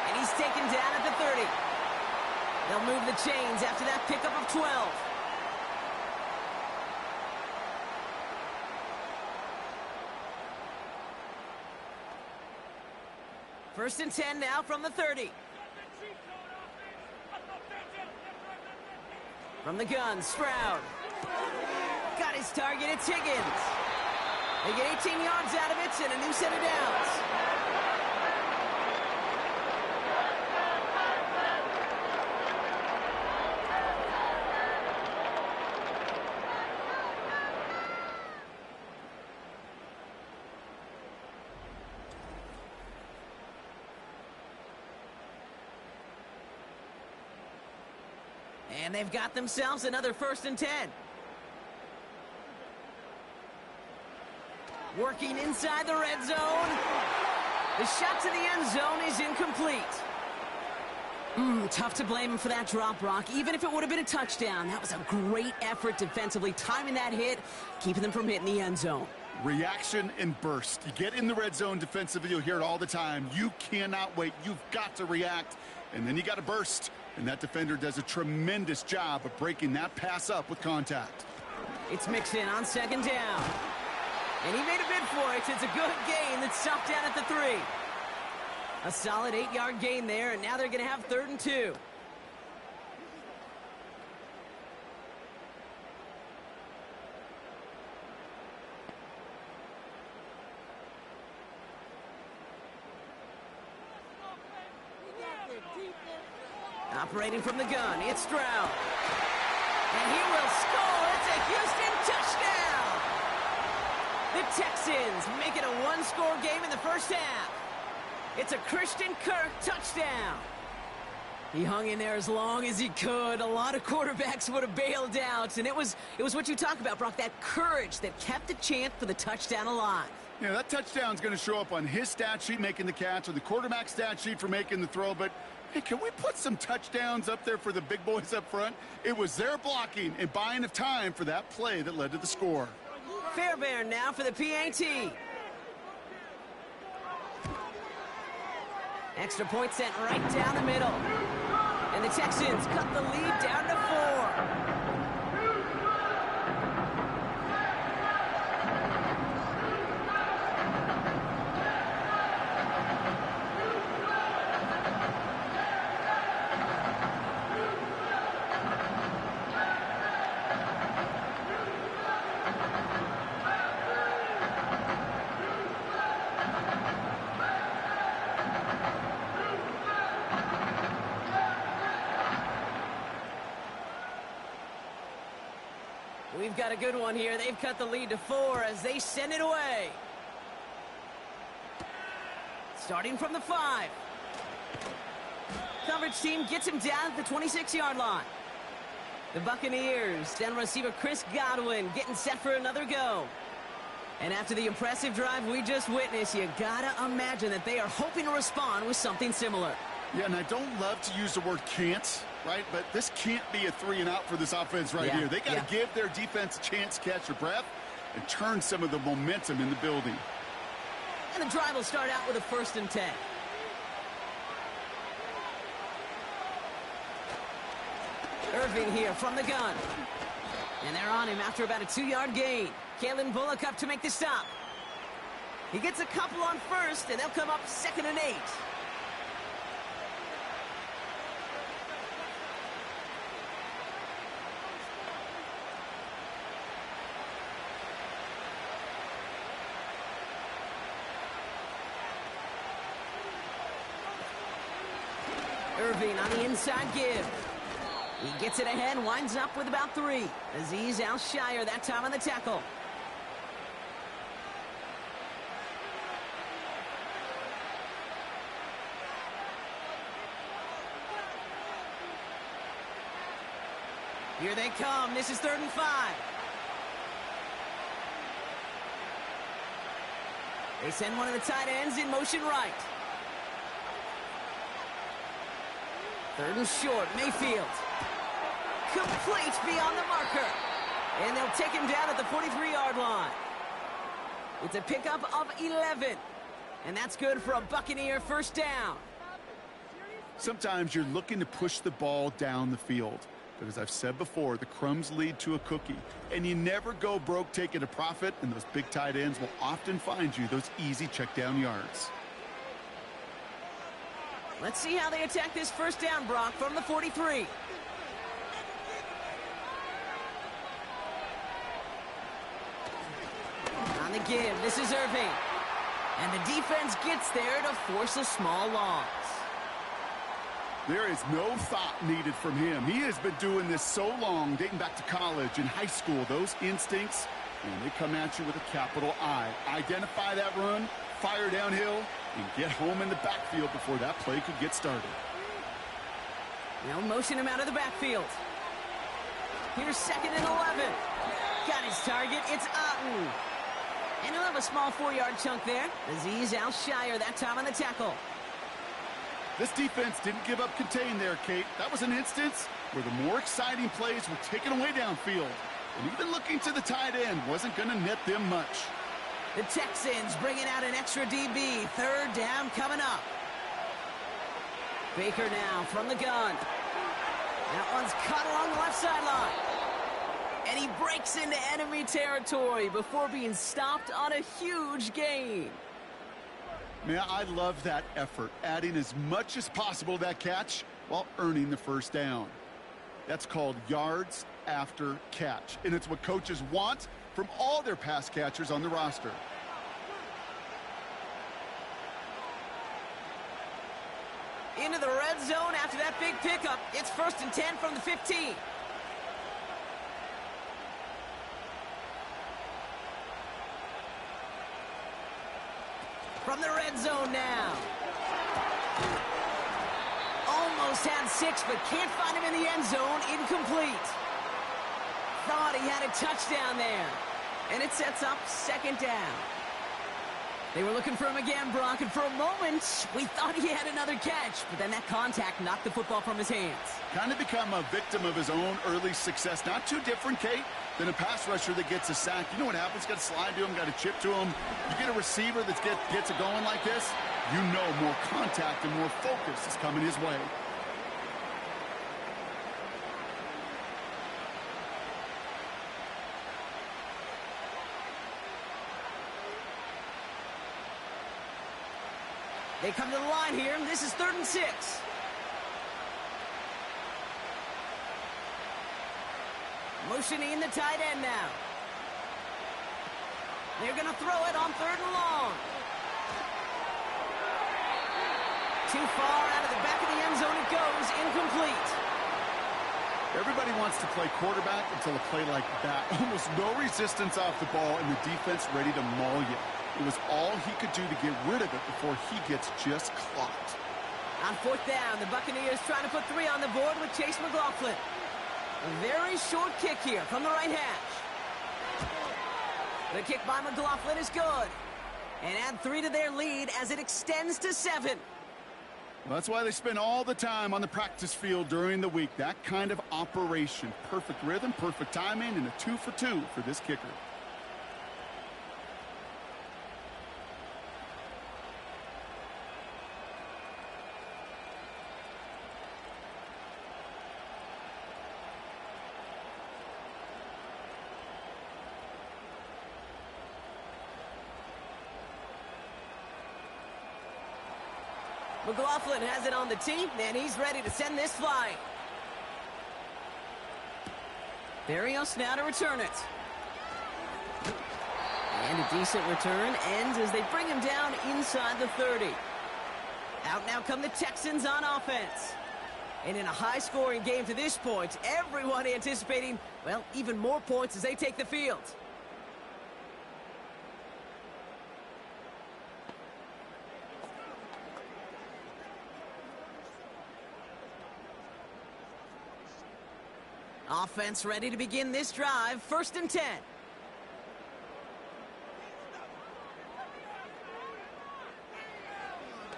And he's taken down at the 30. They'll move the chains after that pickup of 12. First and 10 now from the 30. From the gun, Stroud. Got his target, it's Higgins. They get 18 yards out of it and a new set of downs. And they've got themselves another first and 10. Working inside the red zone. The shot to the end zone is incomplete. Tough to blame him for that drop, Brock. Even if it would have been a touchdown, that was a great effort defensively, timing that hit, keeping them from hitting the end zone. Reaction and burst. You get in the red zone defensively, you'll hear it all the time. You cannot wait. You've got to react, and then you got to burst. And that defender does a tremendous job of breaking that pass up with contact. It's Mixon on second down. And he made a bid for it. It's a good gain that's stopped down at the 3. A solid 8-yard gain there, and now they're going to have 3rd and 2. Operating from the gun, it's Stroud. And he will score. It's a Houston touchdown. The Texans make it a one-score game in the first half. It's a Christian Kirk touchdown. He hung in there as long as he could. A lot of quarterbacks would have bailed out. And it was what you talk about, Brock, that courage that kept the chance for the touchdown alive. Yeah, that touchdown's going to show up on his stat sheet making the catch or the quarterback stat sheet for making the throw. But, hey, can we put some touchdowns up there for the big boys up front? It was their blocking and buying of time for that play that led to the score. Fairbairn now for the PAT. Extra point sent right down the middle. And the Texans cut the lead down to 4. We've got a good one here. They've cut the lead to 4 as they send it away. Starting from the 5. Coverage team gets him down at the 26-yard line. The Buccaneers, then receiver Chris Godwin getting set for another go. And after the impressive drive we just witnessed, you gotta imagine that they are hoping to respond with something similar. Yeah, and I don't love to use the word can't, right? But this can't be a 3-and-out for this offense right here. They got to give their defense a chance to catch their breath and turn some of the momentum in the building. And the drive will start out with a 1st and 10. Irving here from the gun. And they're on him after about a 2-yard gain. Kalen Bullock up to make the stop. He gets a couple on 1st, and they'll come up 2nd and 8. Irving on the inside give. He gets it ahead, winds up with about 3. Azeez Al-Shire that time on the tackle. Here they come. This is 3rd and 5. They send one of the tight ends in motion right. 3rd and short, Mayfield. Complete beyond the marker. And they'll take him down at the 43-yard line. It's a pickup of 11. And that's good for a Buccaneer 1st down. Sometimes you're looking to push the ball down the field. But as I've said before, the crumbs lead to a cookie. And you never go broke taking a profit, and those big tight ends will often find you those easy check down yards. Let's see how they attack this 1st down, Brock, from the 43. On the give, this is Irving. And the defense gets there to force a small loss. There is no thought needed from him. He has been doing this so long, dating back to college and high school. Those instincts, and they come at you with a capital I. Identify that run, fire downhill, and get home in the backfield before that play could get started. Now motion him out of the backfield. Here's 2nd and 11. Got his target. It's Otten. And he'll have a small 4-yard chunk there. Azeez Al-Shire that time on the tackle. This defense didn't give up contain there, Kate. That was an instance where the more exciting plays were taken away downfield. And even looking to the tight end wasn't going to net them much. The Texans bringing out an extra DB. 3rd down coming up. Baker now from the gun. That one's cut along the left sideline. And he breaks into enemy territory before being stopped on a huge gain. Man, I love that effort, adding as much as possible to that catch while earning the 1st down. That's called yards after catch, and it's what coaches want from all their pass catchers on the roster. Into the red zone after that big pickup. It's 1st and 10 from the 15. From the red zone now. Almost had 6, but can't find him in the end zone. Incomplete. Thought he had a touchdown there. And it sets up 2nd down. They were looking for him again, Brock, and for a moment, we thought he had another catch. But then that contact knocked the football from his hands. Kind of become a victim of his own early success. Not too different, Kate, than a pass rusher that gets a sack. You know what happens? Got to slide to him, got to chip to him. You get a receiver that gets it going like this, you know more contact and more focus is coming his way. They come to the line here. This is 3rd and 6. Motioning the tight end now. They're going to throw it on 3rd and long. Too far out of the back of the end zone it goes. Incomplete. Everybody wants to play quarterback until a play like that. Almost no resistance off the ball and the defense ready to maul you. It was all he could do to get rid of it before he gets just clocked. On fourth down, the Buccaneers trying to put 3 on the board with Chase McLaughlin. A very short kick here from the right hash. The kick by McLaughlin is good. And add 3 to their lead as it extends to 7. Well, that's why they spend all the time on the practice field during the week. That kind of operation. Perfect rhythm, perfect timing, and a 2 for 2 for this kicker. McLaughlin has it on the tee, and he's ready to send this flying. Barrios now to return it. And a decent return ends as they bring him down inside the 30. Out now come the Texans on offense. And in a high-scoring game to this point, everyone anticipating, well, even more points as they take the field. Offense ready to begin this drive. 1st and 10.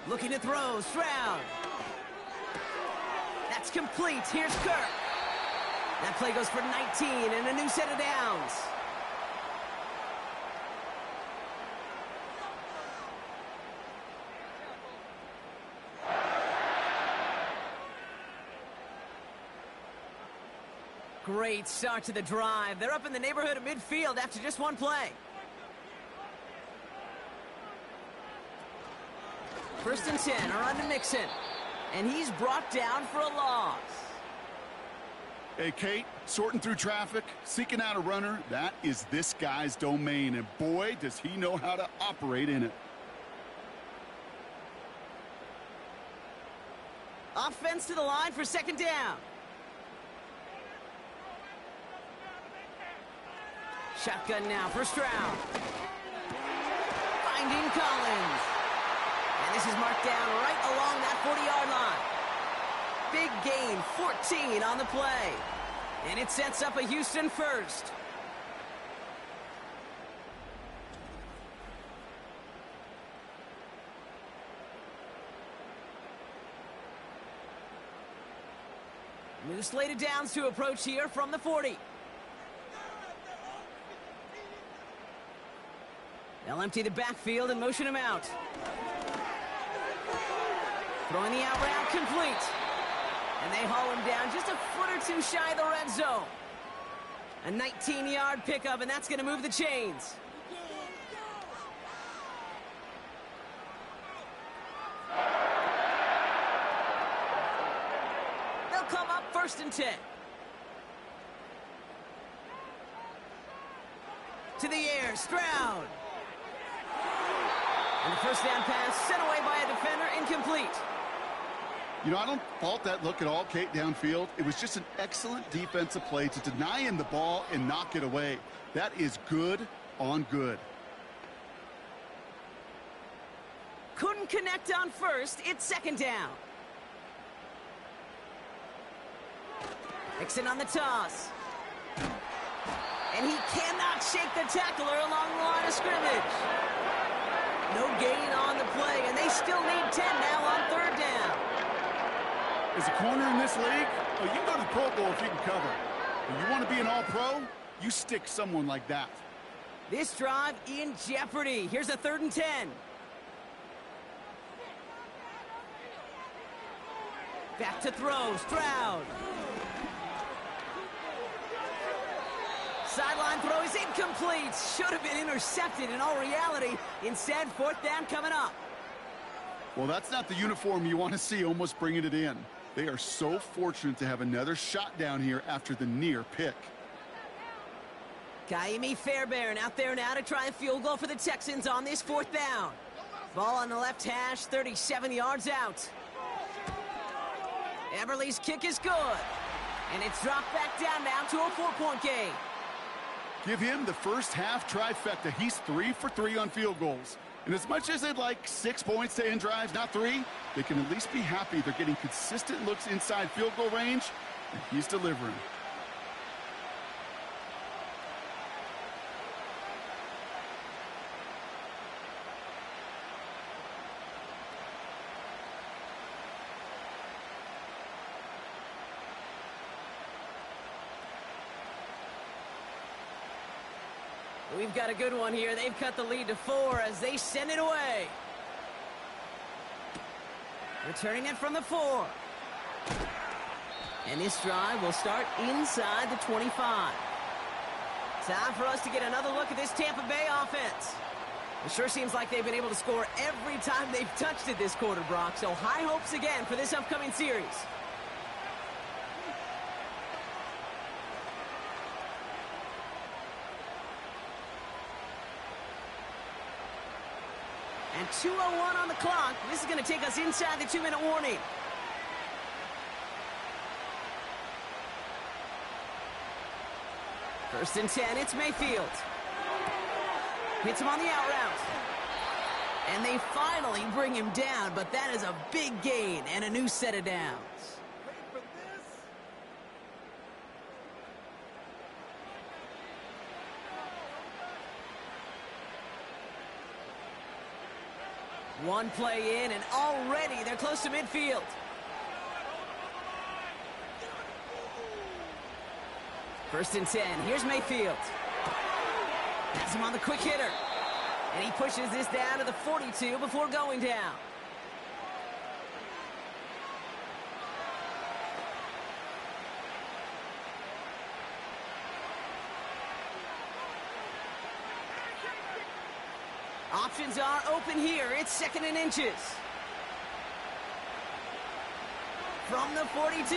Looking to throw. Stroud. That's complete. Here's Kirk. That play goes for 19 and a new set of downs. Great start to the drive. They're up in the neighborhood of midfield after just one play. 1st and 10 are on to Mixon. And he's brought down for a loss. Hey, Kate, sorting through traffic, seeking out a runner, that is this guy's domain. And boy, does he know how to operate in it. Offense to the line for 2nd down. Shotgun now for Stroud. Finding Collins. And this is marked down right along that 40-yard line. Big gain, 14 on the play. And it sets up a Houston first. New slate of downs to approach here from the 40. They'll empty the backfield and motion him out. Throwing the out route complete. And they haul him down just a foot or two shy of the red zone. A 19-yard pickup, and that's going to move the chains. They'll come up 1st and 10. To the air, Stroud. And the 1st down pass sent away by a defender, incomplete. You know, I don't fault that look at all, Kate, downfield. It was just an excellent defensive play to deny him the ball and knock it away. That is good on good. Couldn't connect on 1st. It's 2nd down. Mixon on the toss. And he cannot shake the tackler along the line of scrimmage. No gain on the play, and they still need 10 now on 3rd down. As a corner in this league, well, you can go to the Pro Bowl if you can cover. When you want to be an all-pro, you stick someone like that. This drive in jeopardy. Here's a 3rd and 10. Back to throw, Stroud. Sideline throw is incomplete. Should have been intercepted in all reality. Instead, 4th down coming up. Well, that's not the uniform you want to see almost bringing it in. They are so fortunate to have another shot down here after the near pick. Kaimi Fairbairn out there now to try a field goal for the Texans on this 4th down. Ball on the left hash, 37 yards out. Eberle's kick is good. And it's dropped back down now to a 4-point game. Give him the first half trifecta. He's 3 for 3 on field goals. And as much as they'd like 6 points to end drives, not 3, they can at least be happy they're getting consistent looks inside field goal range, and he's delivering. We've got a good one here. They've cut the lead to 4 as they send it away. Returning it from the 4. And this drive will start inside the 25. Time for us to get another look at this Tampa Bay offense. It sure seems like they've been able to score every time they've touched it this quarter, Brock. So high hopes again for this upcoming series. And 2:01 on the clock. This is going to take us inside the 2-minute warning. First and 10, it's Mayfield. Hits him on the out route. And they finally bring him down, but that is a big gain and a new set of downs. One play in, and already they're close to midfield. First and 10. Here's Mayfield. Has him on the quick hitter. And he pushes this down to the 42 before going down. Options are open here. It's 2nd and inches. From the 42.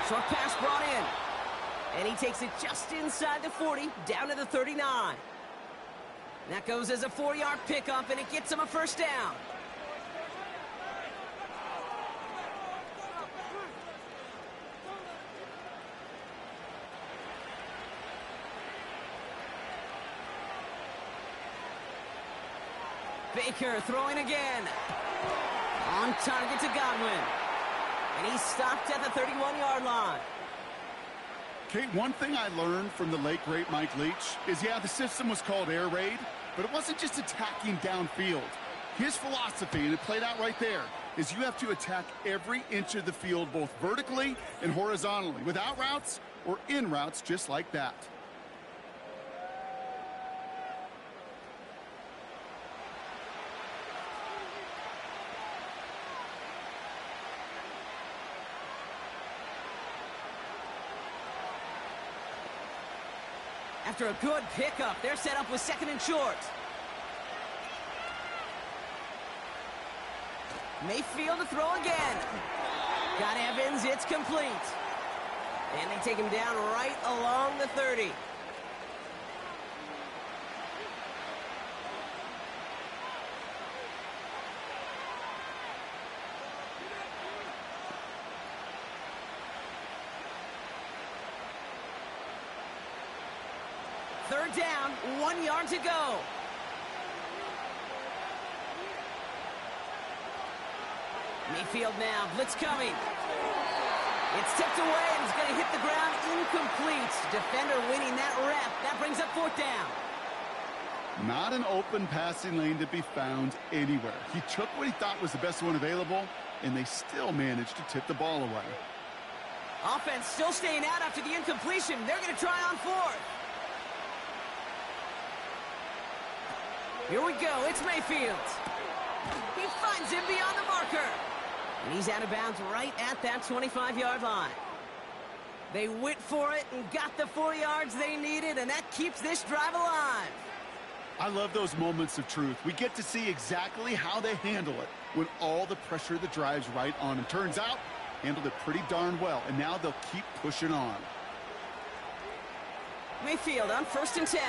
Short pass brought in. And he takes it just inside the 40, down to the 39. That goes as a 4-yard pickup, and it gets him a first down. Baker throwing again. On target to Godwin. And he's stopped at the 31-yard line. Kate, one thing I learned from the late, great Mike Leach is, yeah, the system was called air raid, but it wasn't just attacking downfield. His philosophy, and it played out right there, is you have to attack every inch of the field, both vertically and horizontally, with out routes or in routes just like that. After a good pickup, they're set up with 2nd and short. Mayfield to throw again. Got Evans, it's complete. And they take him down right along the 30. Third down, 1 yard to go. Mayfield now, blitz coming. It's tipped away and it's going to hit the ground incomplete. Defender winning that rep. That brings up 4th down. Not an open passing lane to be found anywhere. He took what he thought was the best one available, and they still managed to tip the ball away. Offense still staying out after the incompletion. They're going to try on 4th. Here we go. It's Mayfield. He finds him beyond the marker. And he's out of bounds right at that 25-yard line. They went for it and got the 4 yards they needed, and that keeps this drive alive. I love those moments of truth. We get to see exactly how they handle it when all the pressure of the drive's right on. And turns out, handled it pretty darn well. And now they'll keep pushing on. Mayfield on 1st and 10.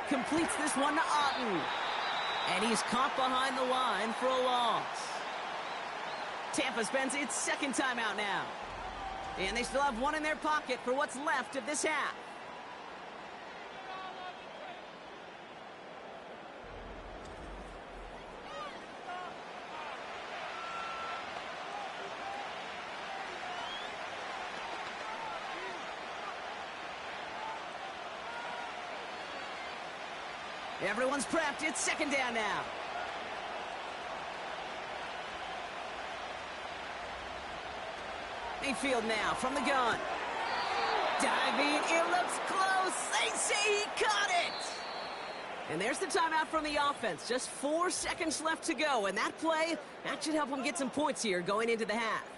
Completes this one to Otten. And he's caught behind the line for a loss. Tampa spends its 2nd timeout now. And they still have one in their pocket for what's left of this half. Everyone's prepped. It's second down now. Mayfield now from the gun. Diving. It looks close. They say he caught it. And there's the timeout from the offense. Just 4 seconds left to go. And that play, that should help them get some points here going into the half.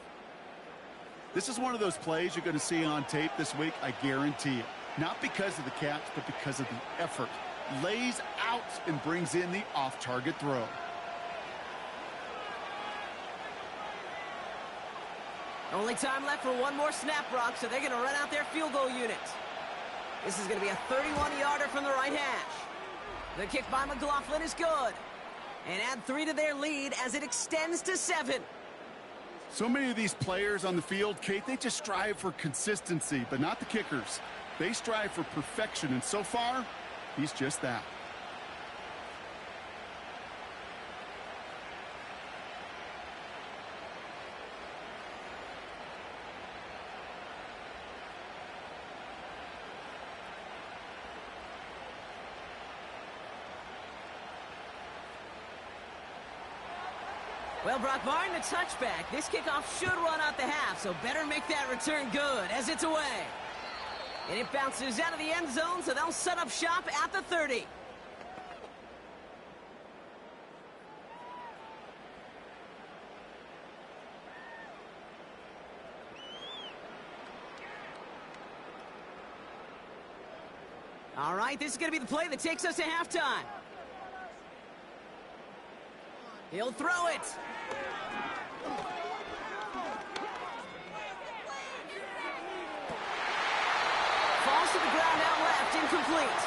This is one of those plays you're going to see on tape this week, I guarantee it. Not because of the catch, but because of the effort. Lays out and brings in the off-target throw. Only time left for one more snap, Brock, so they're going to run out their field goal unit. This is going to be a 31-yarder from the right hash. The kick by McLaughlin is good. And add 3 to their lead as it extends to 7. So many of these players on the field, Kate, they just strive for consistency, but not the kickers. They strive for perfection, and so far, he's just that. Well, Brock, barring the touchback, this kickoff should run out the half, so better make that return good as it's away. And it bounces out of the end zone, so they'll set up shop at the 30. All right, this is going to be the play that takes us to halftime. He'll throw it. Falls to the ground out left, incomplete.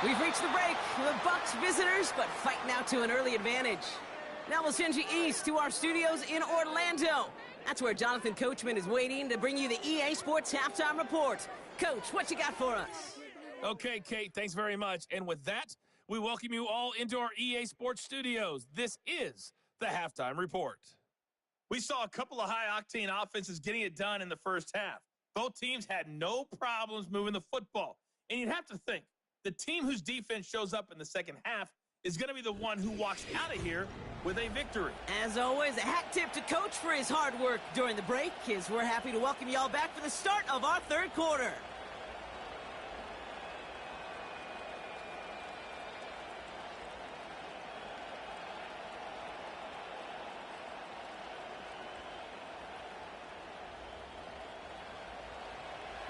We've reached the break. The Bucs visitors, but fighting out to an early advantage. Now we'll send you east to our studios in Orlando. That's where Jonathan Coachman is waiting to bring you the EA Sports Halftime Report. Coach, what you got for us? Okay, Kate, thanks very much. And with that, we welcome you all into our EA Sports studios. This is the Halftime Report. We saw a couple of high-octane offenses getting it done in the first half. Both teams had no problems moving the football. And you'd have to think, the team whose defense shows up in the second half is going to be the one who walks out of here with a victory. As always, a hat tip to Coach for his hard work during the break, as we're happy to welcome you all back for the start of our third quarter.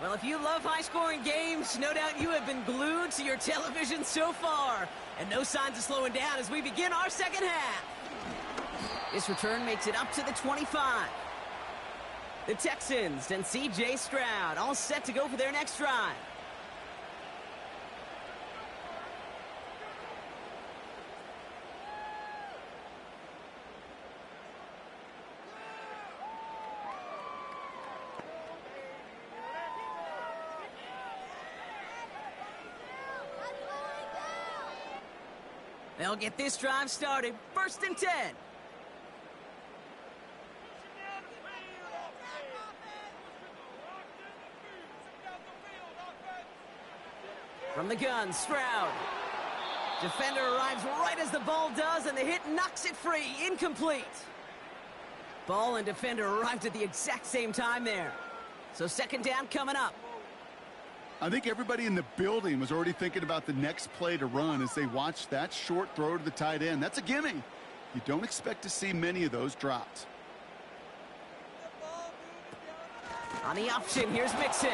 Well, if you love high-scoring games, no doubt you have been glued to your television so far. And no signs of slowing down as we begin our second half. This return makes it up to the 25. The Texans and C.J. Stroud all set to go for their next drive. They'll get this drive started. 1st and 10. From the gun, Stroud. Defender arrives right as the ball does, and the hit knocks it free. Incomplete. Ball and defender arrived at the exact same time there. So 2nd down coming up. I think everybody in the building was already thinking about the next play to run as they watched that short throw to the tight end. That's a gimme. You don't expect to see many of those dropped. On the option, here's Mixon.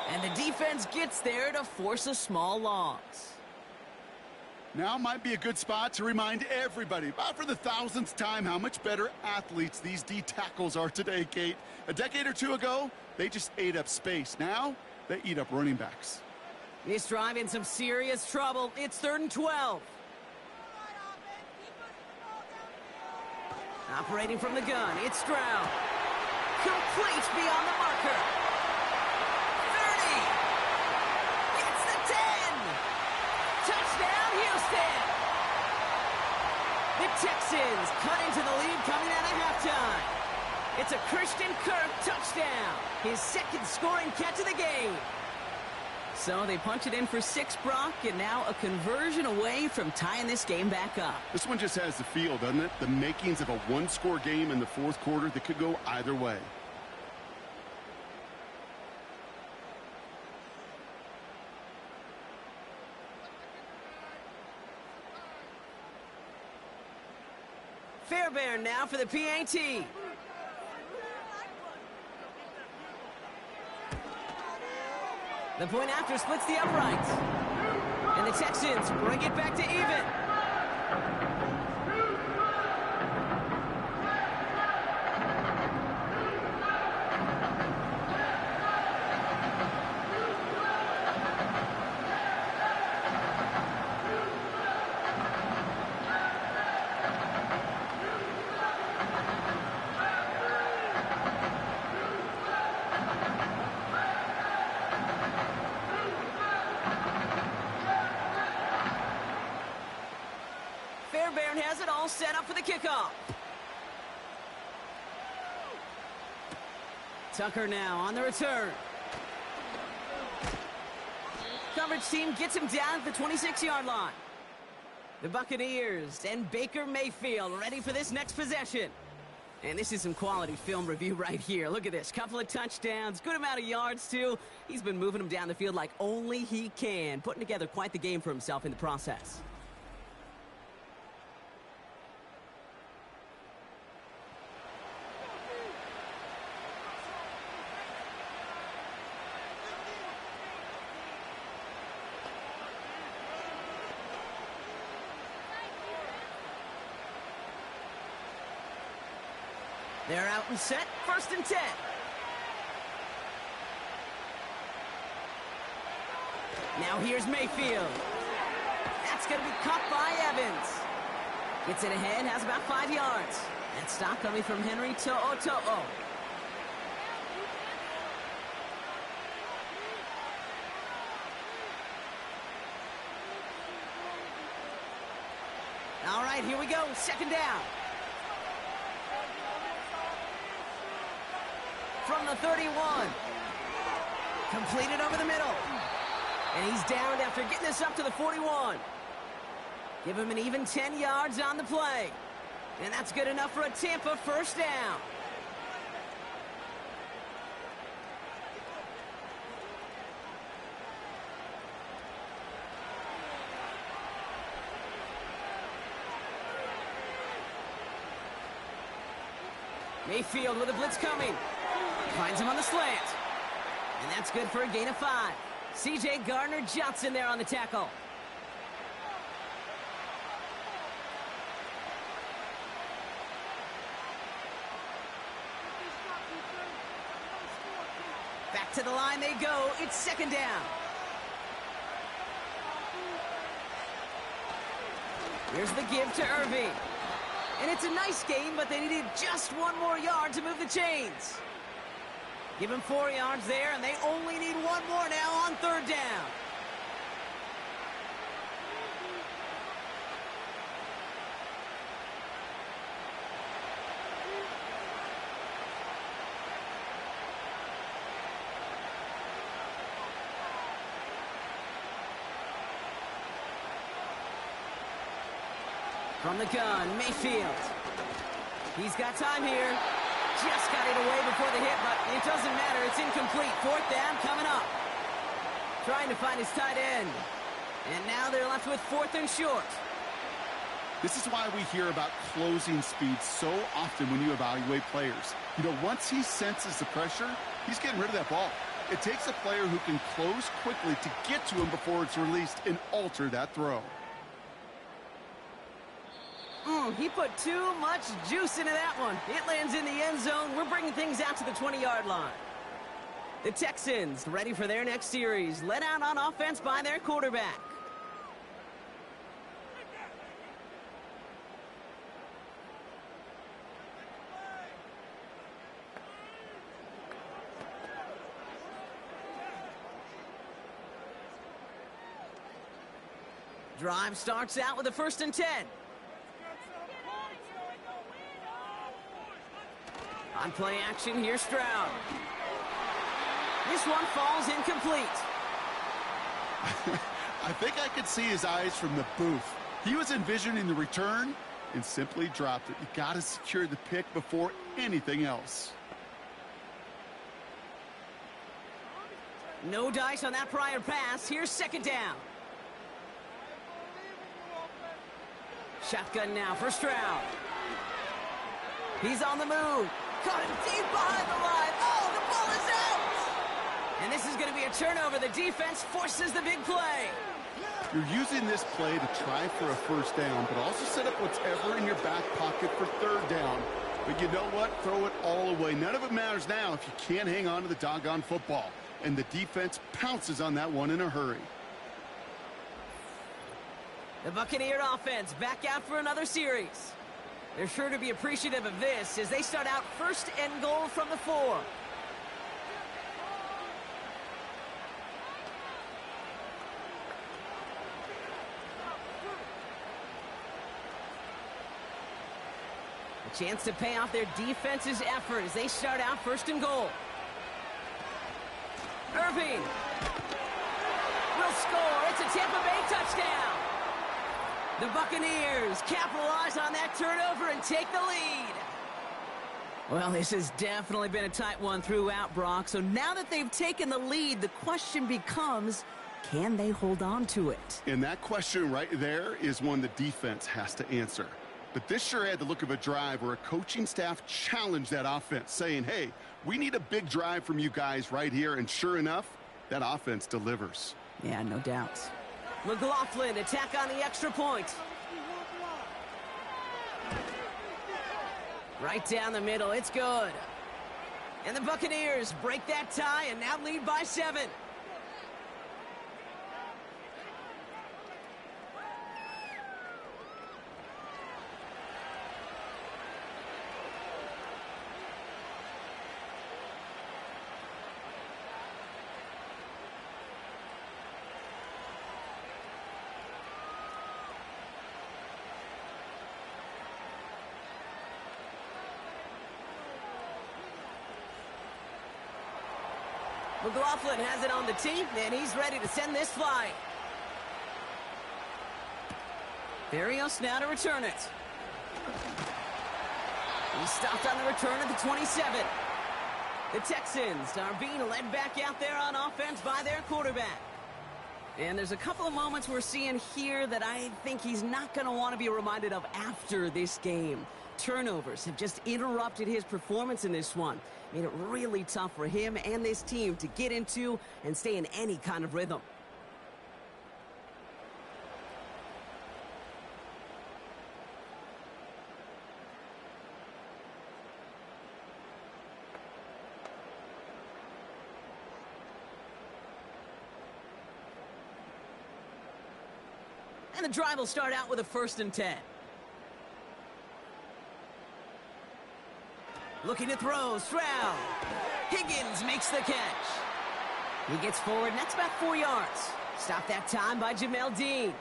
And the defense gets there to force a small loss. Now might be a good spot to remind everybody, about for the 1000th time, how much better athletes these D tackles are today, Kate. A decade or two ago, they just ate up space. Now, they eat up running backs. This drive in some serious trouble. It's 3rd and 12. Operating from the gun, it's Stroud. Complete beyond the marker. 30. Gets the 10. Touchdown, Houston. The Texans cut into the lead coming out of halftime. It's a Christian Kirk touchdown. His second scoring catch of the game. So they punch it in for 6, Brock, and now a conversion away from tying this game back up. This one just has the feel, doesn't it? The makings of a one-score game in the fourth quarter that could go either way. Fairbairn now for the PAT. The point after splits the uprights. And the Texans bring it back to even. Fairbairn has it all set up for the kickoff. Tucker now on the return. Coverage team gets him down at the 26-yard line. The Buccaneers and Baker Mayfield ready for this next possession. And this is some quality film review right here. Look at this. Couple of touchdowns. Good amount of yards, too. He's been moving them down the field like only he can. Putting together quite the game for himself in the process. They're out and set. 1st and 10. Now here's Mayfield. That's going to be caught by Evans. Gets it ahead, has about 5 yards. That stop coming from Henry To'o. All right, here we go. 2nd down. From the 31. Completed over the middle. And he's downed after getting this up to the 41. Give him an even 10 yards on the play. And that's good enough for a Tampa 1st down. Mayfield with a blitz coming. Finds him on the slant. And that's good for a gain of 5. C.J. Gardner-Johnson there on the tackle. Back to the line they go. It's 2nd down. Here's the give to Irving. And it's a nice game, but they needed just 1 more yard to move the chains. Give him 4 yards there, and they only need 1 more now on 3rd down. From the gun, Mayfield. He's got time here. Just got it away before the hit, but it doesn't matter. It's incomplete. 4th down coming up. Trying to find his tight end. And now they're left with 4th and short. This is why we hear about closing speed so often when you evaluate players. You know, once he senses the pressure, he's getting rid of that ball. It takes a player who can close quickly to get to him before it's released and alter that throw. He put too much juice into that one. It lands in the end zone. We're bringing things out to the 20-yard line. The Texans ready for their next series. Led out on offense by their quarterback. Drive starts out with a 1st and 10. On play action, here's Stroud. This one falls incomplete. I think I could see his eyes from the booth. He was envisioning the return and simply dropped it. You got to secure the pick before anything else. No dice on that prior pass. Here's 2nd down. Shotgun now for Stroud. He's on the move. Caught him deep behind the line. Oh, the ball is out! And this is going to be a turnover. The defense forces the big play. You're using this play to try for a 1st down, but also set up whatever in your back pocket for 3rd down. But you know what? Throw it all away. None of it matters now if you can't hang on to the doggone football. And the defense pounces on that one in a hurry. The Buccaneer offense back out for another series. They're sure to be appreciative of this as they start out 1st and goal from the 4. A chance to pay off their defense's effort as they start out 1st and goal. Irving will score. It's a Tampa Bay touchdown. The Buccaneers capitalize on that turnover and take the lead. Well, this has definitely been a tight one throughout, Brock. So now that they've taken the lead, the question becomes, can they hold on to it? And that question right there is one the defense has to answer. But this sure had the look of a drive where a coaching staff challenged that offense, saying, hey, we need a big drive from you guys right here. And sure enough, that offense delivers. Yeah, no doubt. McLaughlin attack on the extra point. Right down the middle, it's good. And the Buccaneers break that tie and now lead by 7. McLaughlin has it on the tee, and he's ready to send this flying. Barrios now to return it. He stopped on the return at the 27. The Texans are being led back out there on offense by their quarterback. And there's a couple of moments we're seeing here that I think he's not going to want to be reminded of after this game. Turnovers have just interrupted his performance in this one. Made it really tough for him and this team to get into and stay in any kind of rhythm. And the drive will start out with a 1st and 10. Looking to throw, Stroud. Higgins makes the catch. He gets forward, and that's about 4 yards. Stopped that time by Jamel Dean.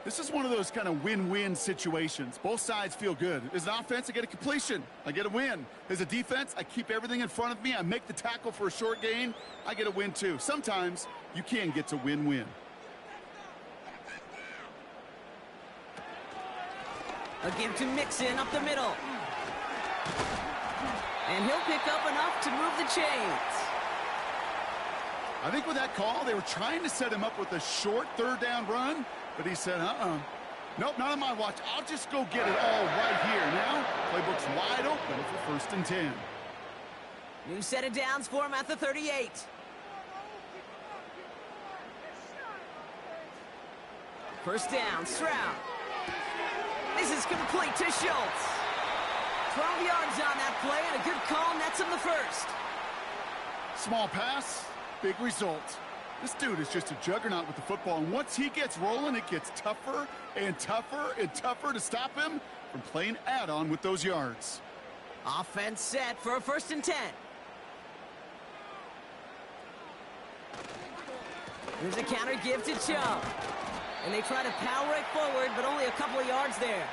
This is one of those kind of win-win situations. Both sides feel good. As an offense, I get a completion. I get a win. As a defense, I keep everything in front of me. I make the tackle for a short gain. I get a win, too. Sometimes you can get to win-win. A give to Mixon up the middle. And he'll pick up enough to move the chains. I think with that call, they were trying to set him up with a short 3rd down run, but he said, nope, not on my watch. I'll just go get it all right here. Now, playbook's wide open for 1st and 10. New set of downs for him at the 38. First down, Stroud. This is complete to Schultz. 12 yards on that play, and a good call nets him the 1st. Small pass, big result. This dude is just a juggernaut with the football, and once he gets rolling, it gets tougher and tougher and tougher to stop him from playing add-on with those yards. Offense set for a 1st and 10. There's a counter give to Chubb. And they try to power it forward, but only a couple of yards there.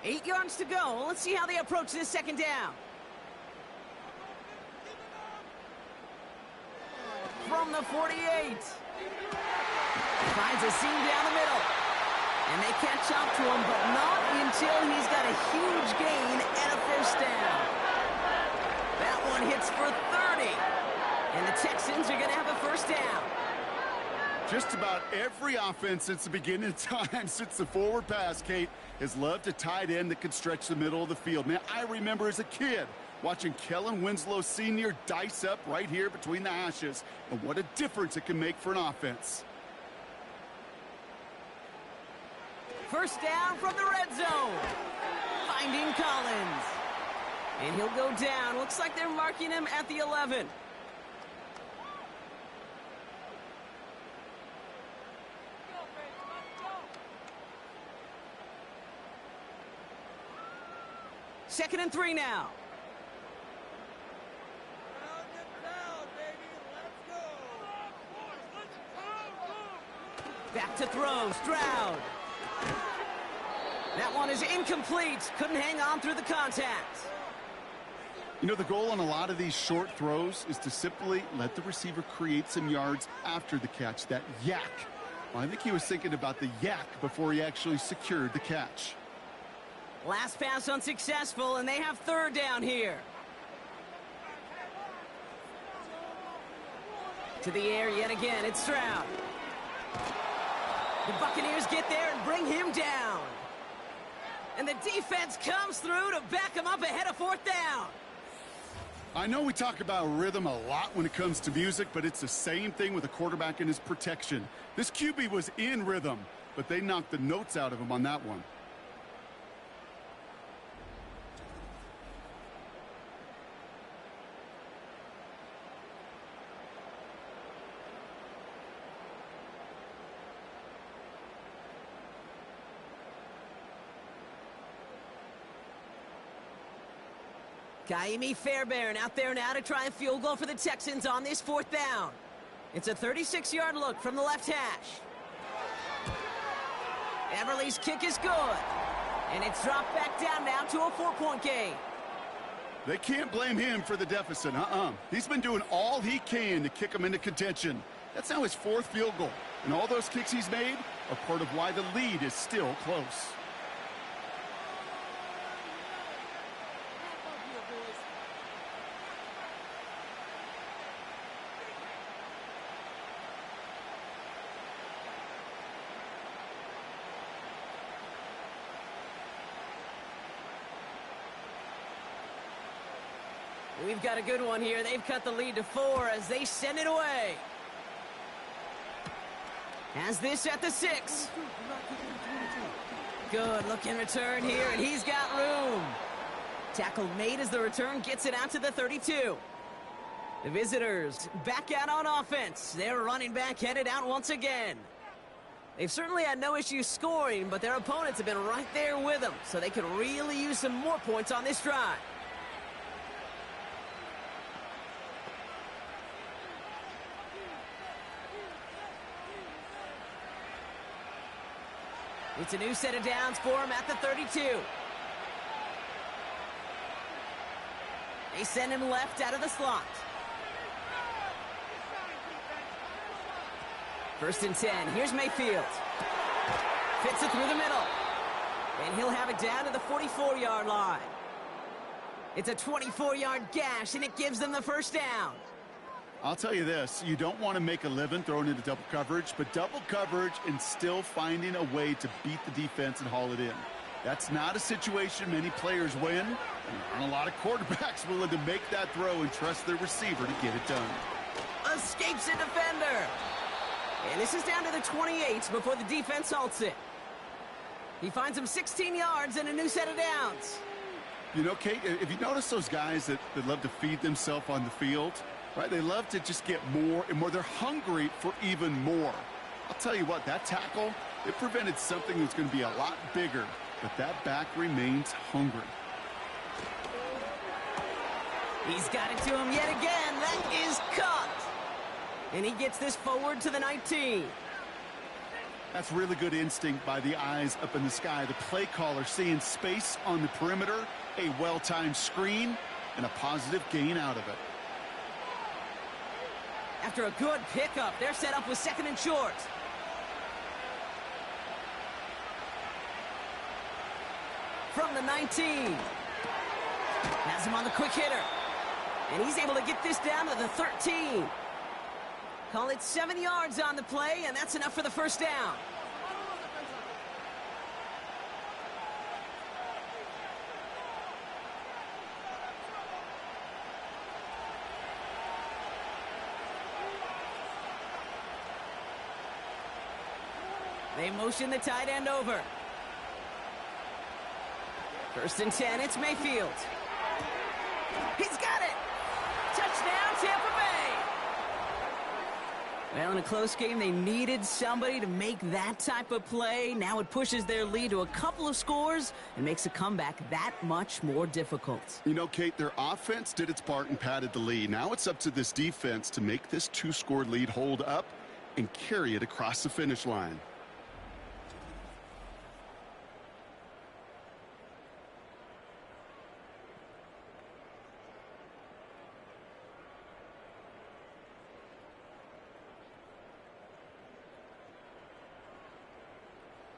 Eight yards to go. Let's see how they approach this second down. From the 48. Finds a seam down the middle. And they catch up to him, but not until he's got a huge gain and a first down. That one hits for 30. And the Texans are going to have a first down. Just about every offense since the beginning of time, since the forward pass, Kate, has loved a tight end that can stretch the middle of the field. Man, I remember as a kid watching Kellen Winslow Sr. dice up right here between the hashes, and what a difference it can make for an offense. First down from the red zone. Finding Collins. And he'll go down. Looks like they're marking him at the 11. Second and 3 now. Back to throw, Stroud. That one is incomplete. Couldn't hang on through the contact. You know, the goal on a lot of these short throws is to simply let the receiver create some yards after the catch, that yak. Well, I think he was thinking about the yak before he actually secured the catch. Last pass unsuccessful, and they have third down here. To the air yet again, it's Stroud. The Buccaneers get there and bring him down. And the defense comes through to back him up ahead of fourth down. I know we talk about rhythm a lot when it comes to music, but it's the same thing with a quarterback and his protection. This QB was in rhythm, but they knocked the notes out of him on that one. Kaimi Fairbairn out there now to try a field goal for the Texans on this fourth down. It's a 36-yard look from the left hash. Everly's kick is good. And it's dropped back down now to a 4-point game. They can't blame him for the deficit. He's been doing all he can to kick them into contention. That's now his fourth field goal. And all those kicks he's made are part of why the lead is still close. We've got a good one here. They've cut the lead to 4 as they send it away. Has this at the 6. Good looking return here, and he's got room. Tackle made as the return gets it out to the 32. The visitors back out on offense. Their running back headed out once again. They've certainly had no issue scoring, but their opponents have been right there with them, so they could really use some more points on this drive. It's a new set of downs for him at the 32. They send him left out of the slot. First and 10. Here's Mayfield. Fits it through the middle. And he'll have it down to the 44-yard line. It's a 24-yard gash, and it gives them the first down. I'll tell you this, you don't want to make a living throwing into double coverage, but double coverage and still finding a way to beat the defense and haul it in. That's not a situation many players win, and there aren't a lot of quarterbacks willing to make that throw and trust their receiver to get it done. Escapes a defender. And this is down to the 28 before the defense halts it. He finds him 16 yards and a new set of downs. You know, Kate, if you notice those guys that love to feed themselves on the field, right? They love to just get more and more. They're hungry for even more. I'll tell you what, that tackle, it prevented something that's going to be a lot bigger but that back remains hungry. He's got it to him yet again. That is caught. And he gets this forward to the 19. That's really good instinct by the eyes up in the sky. The play caller seeing space on the perimeter, a well-timed screen, and a positive gain out of it. After a good pickup, they're set up with 2nd and short. From the 19. Has him on the quick hitter. And he's able to get this down to the 13. Call it 7 yards on the play, and that's enough for the first down. They motion the tight end over. 1st and 10, it's Mayfield. He's got it! Touchdown, Tampa Bay! Well, in a close game, they needed somebody to make that type of play. Now it pushes their lead to a couple of scores and makes a comeback that much more difficult. You know, Kate, their offense did its part and padded the lead. Now it's up to this defense to make this 2-score lead hold up and carry it across the finish line.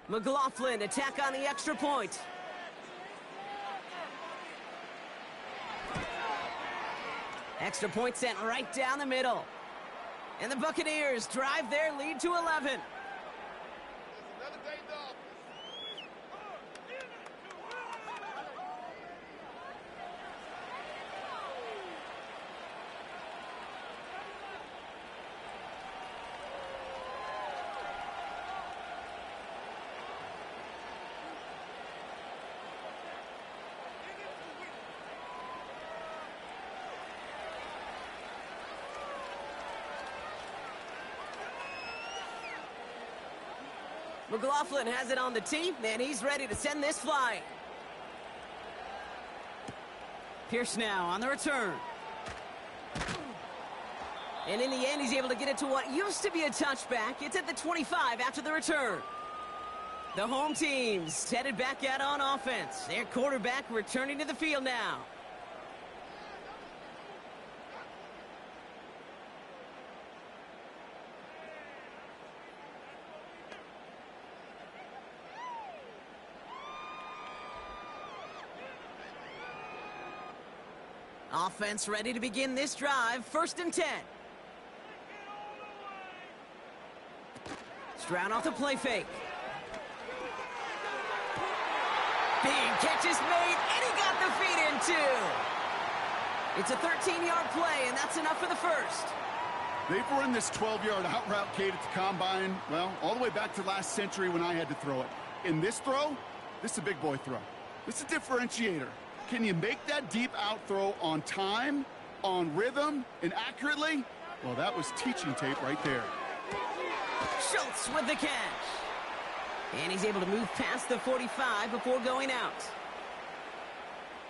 McLaughlin, attack on the extra point. Extra point sent right down the middle. And the Buccaneers drive their lead to 11. McLaughlin has it on the tee, and he's ready to send this flying. Pierce now on the return. And in the end, he's able to get it to what used to be a touchback. It's at the 25 after the return. The home team's headed back out on offense. Their quarterback returning to the field now. Offense ready to begin this drive. 1st and 10. Stroud off the play fake. Big catch is made, and he got the feet in too. It's a 13-yard play, and that's enough for the first. They've run this 12-yard out route, Kate, at the combine, well, all the way back to last century when I had to throw it. In this throw, this is a big boy throw. This is a differentiator. Can you make that deep out throw on time, on rhythm, and accurately? Well, that was teaching tape right there. Schultz with the catch. And he's able to move past the 45 before going out.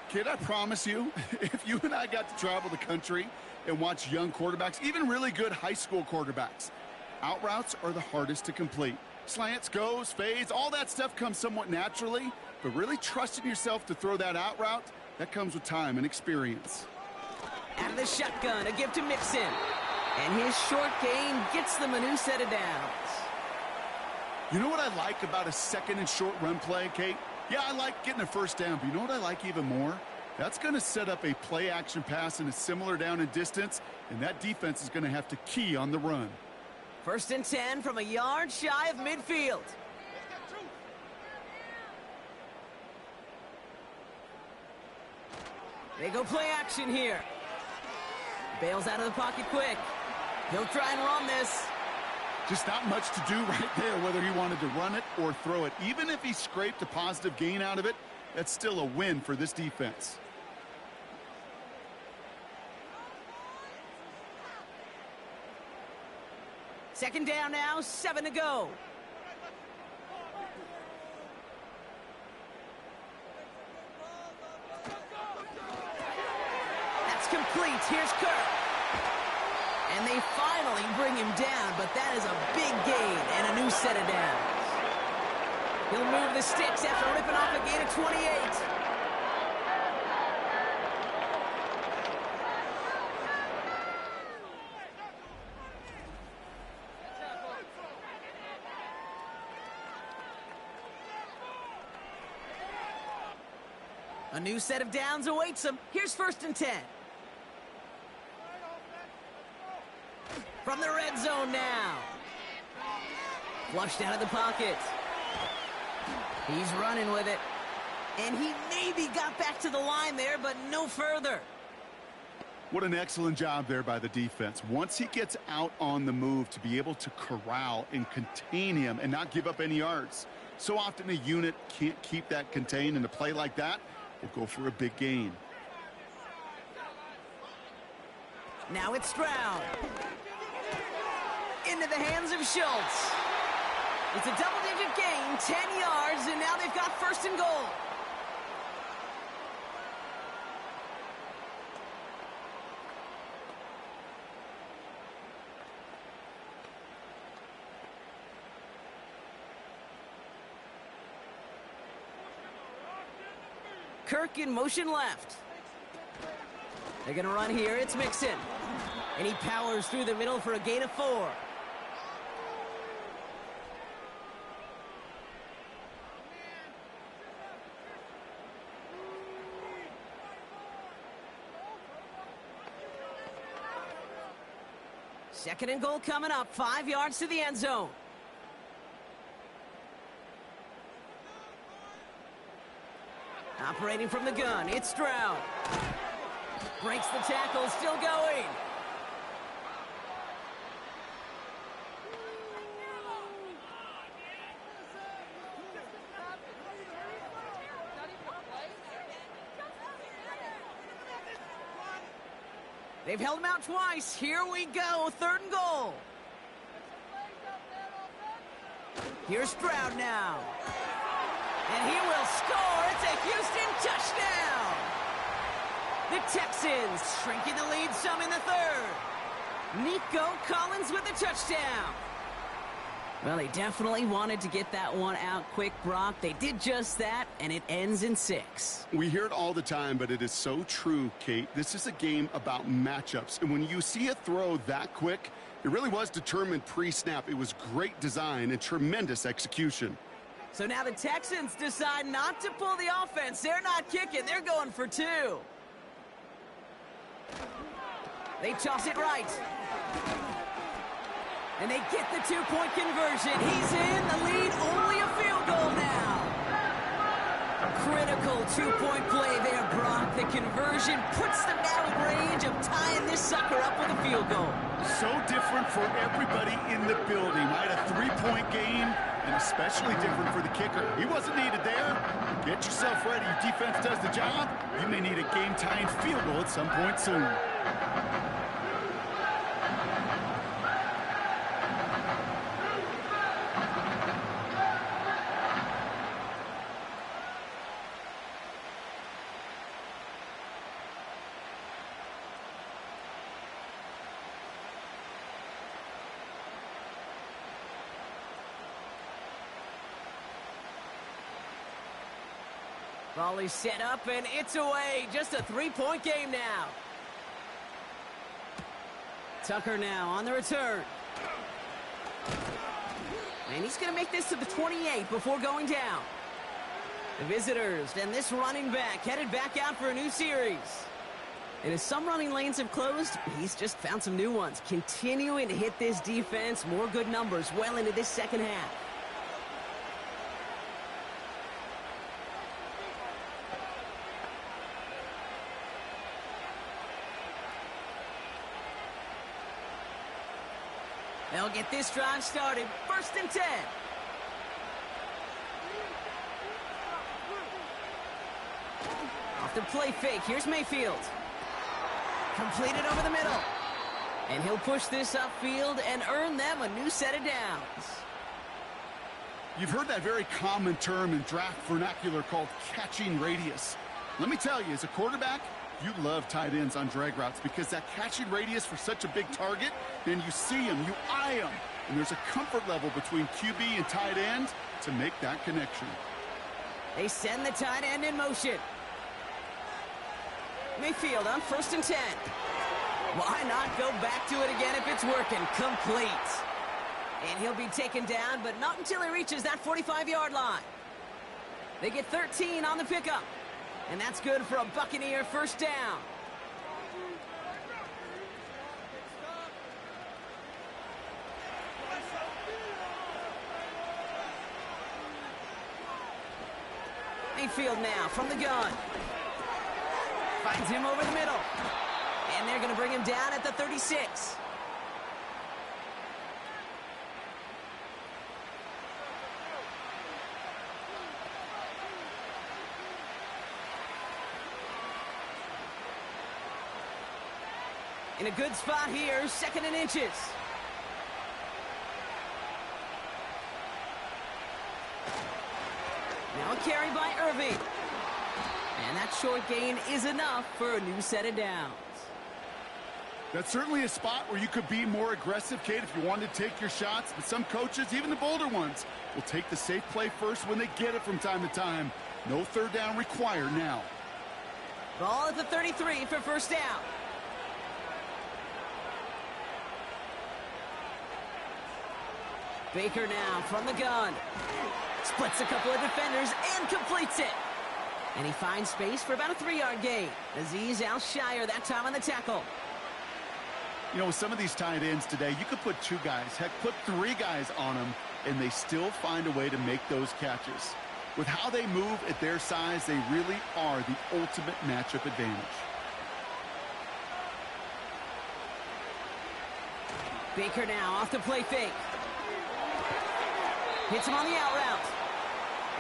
Kid, I promise you, if you and I got to travel the country and watch young quarterbacks, even really good high school quarterbacks, out routes are the hardest to complete. Slants, goes, fades, all that stuff comes somewhat naturally, but really trusting yourself to throw that out route, that comes with time and experience. Out of the shotgun, a give to Mixon. And his short gain gets them a new set of downs. You know what I like about a 2nd and short run play, Kate? Yeah, I like getting a first down, but you know what I like even more? That's going to set up a play action pass in a similar down and distance, and that defense is going to have to key on the run. 1st and 10 from a yard shy of midfield. They go play action here. Bails out of the pocket quick. He'll try and run this. Just not much to do right there, whether he wanted to run it or throw it. Even if he scraped a positive gain out of it, that's still a win for this defense. Second down now, 7 to go. defense. Here's Kirk. And they finally bring him down, but that is a big gain and a new set of downs. He'll move the sticks after ripping off a gain of 28. A new set of downs awaits him. Here's 1st and 10. From the red zone now. Flushed out of the pocket. He's running with it. And he maybe got back to the line there, but no further. What an excellent job there by the defense. Once he gets out on the move, to be able to corral and contain him and not give up any yards. So often a unit can't keep that contained, and a play like that will go for a big gain. Now it's Stroud. Into the hands of Schultz. It's a double-digit gain, 10 yards, and now they've got 1st and goal. Kirk in motion left. They're going to run here. It's Mixon. And he powers through the middle for a gain of 4. Second and goal coming up. 5 yards to the end zone. Operating from the gun, it's Stroud. Breaks the tackle, still going. They've held him out twice. Here we go, 3rd and goal. Here's Stroud now. And he will score. It's a Houston touchdown. The Texans shrinking the lead some in the 3rd. Nico Collins with the touchdown. Well, they definitely wanted to get that one out quick, Brock. They did just that, and it ends in 6. We hear it all the time, but it is so true, Kate. This is a game about matchups. And when you see a throw that quick, it really was determined pre-snap. It was great design and tremendous execution. So now the Texans decide not to pull the offense. They're not kicking. They're going for 2. They toss it right. And they get the 2-point conversion. He's in the lead. Only a field goal now. Critical 2-point play there, Brock. The conversion puts them now in range of tying this sucker up with a field goal. So different for everybody in the building, right? A 3-point game, and especially different for the kicker. He wasn't needed there. Get yourself ready. Your defense does the job. You may need a game-tying field goal at some point soon. Ball is set up, and it's away. Just a 3-point game now. Tucker now on the return. And he's going to make this to the 28 before going down. The visitors and this running back headed back out for a new series. And as some running lanes have closed, he's just found some new ones. Continuing to hit this defense. More good numbers well into this second half. They'll get this drive started. 1st and 10. Off the play fake. Here's Mayfield. Completed over the middle. And he'll push this upfield and earn them a new set of downs. You've heard that very common term in draft vernacular called catching radius. Let me tell you, as a quarterback, You love tight ends on drag routes because that catching radius for such a big target, then you see him, you eye him, and there's a comfort level between QB and tight end to make that connection. They send the tight end in motion. Mayfield on 1st and 10. Why not go back to it again if it's working? Complete. And he'll be taken down, but not until he reaches that 45-yard line. They get 13 on the pickup. And that's good for a Buccaneer first down. Mayfield now from the gun. Finds him over the middle. And they're going to bring him down at the 36. In a good spot here, 2nd and inches. Now a carry by Irving. And that short gain is enough for a new set of downs. That's certainly a spot where you could be more aggressive, Kate, if you wanted to take your shots. But some coaches, even the bolder ones, will take the safe play first when they get it from time to time. No 3rd down required now. Ball at the 33 for first down. Baker now from the gun. Splits a couple of defenders and completes it. And he finds space for about a 3-yard gain. Azeez Al-Shire that time on the tackle. You know, with some of these tight ends today, you could put 2 guys, heck, put 3 guys on them, and they still find a way to make those catches. With how they move at their size, they really are the ultimate matchup advantage. Baker now off the play fake. Hits him on the out route.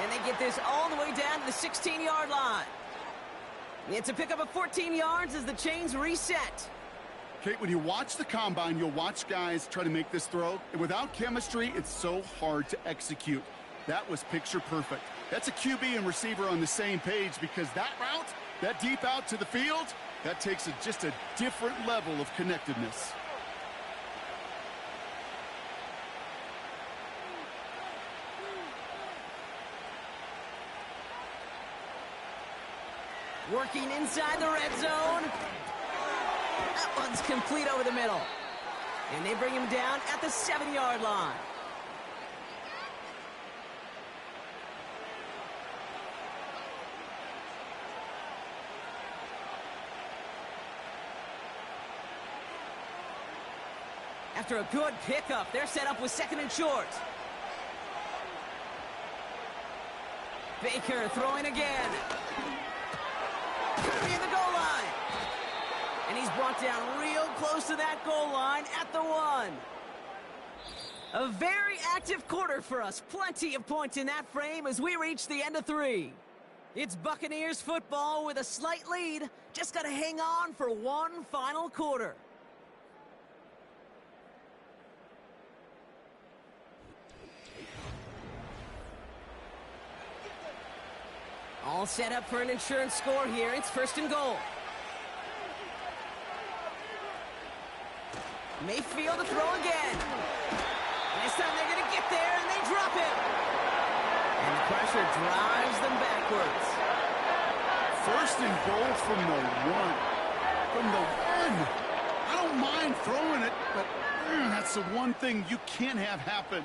And they get this all the way down to the 16-yard line. It's a pickup of 14 yards as the chains reset. Kate, when you watch the combine, you'll watch guys try to make this throw. And without chemistry, it's so hard to execute. That was picture perfect. That's a QB and receiver on the same page because that route, that deep out to the field, that takes just a different level of connectedness. Working inside the red zone. That one's complete over the middle. And they bring him down at the 7-yard line. After a good pickup, they're set up with 2nd and short. Baker throwing again. Could be in the goal line. And he's brought down real close to that goal line at the 1. A very active quarter for us. Plenty of points in that frame as we reach the end of 3. It's Buccaneers football with a slight lead. Just got to hang on for one final quarter. All set up for an insurance score here. It's 1st and goal. Mayfield to throw again. And this time they're going to get there, and they drop it. And the pressure drives them backwards. 1st and goal from the 1. From the 1. I don't mind throwing it, but that's the one thing you can't have happen.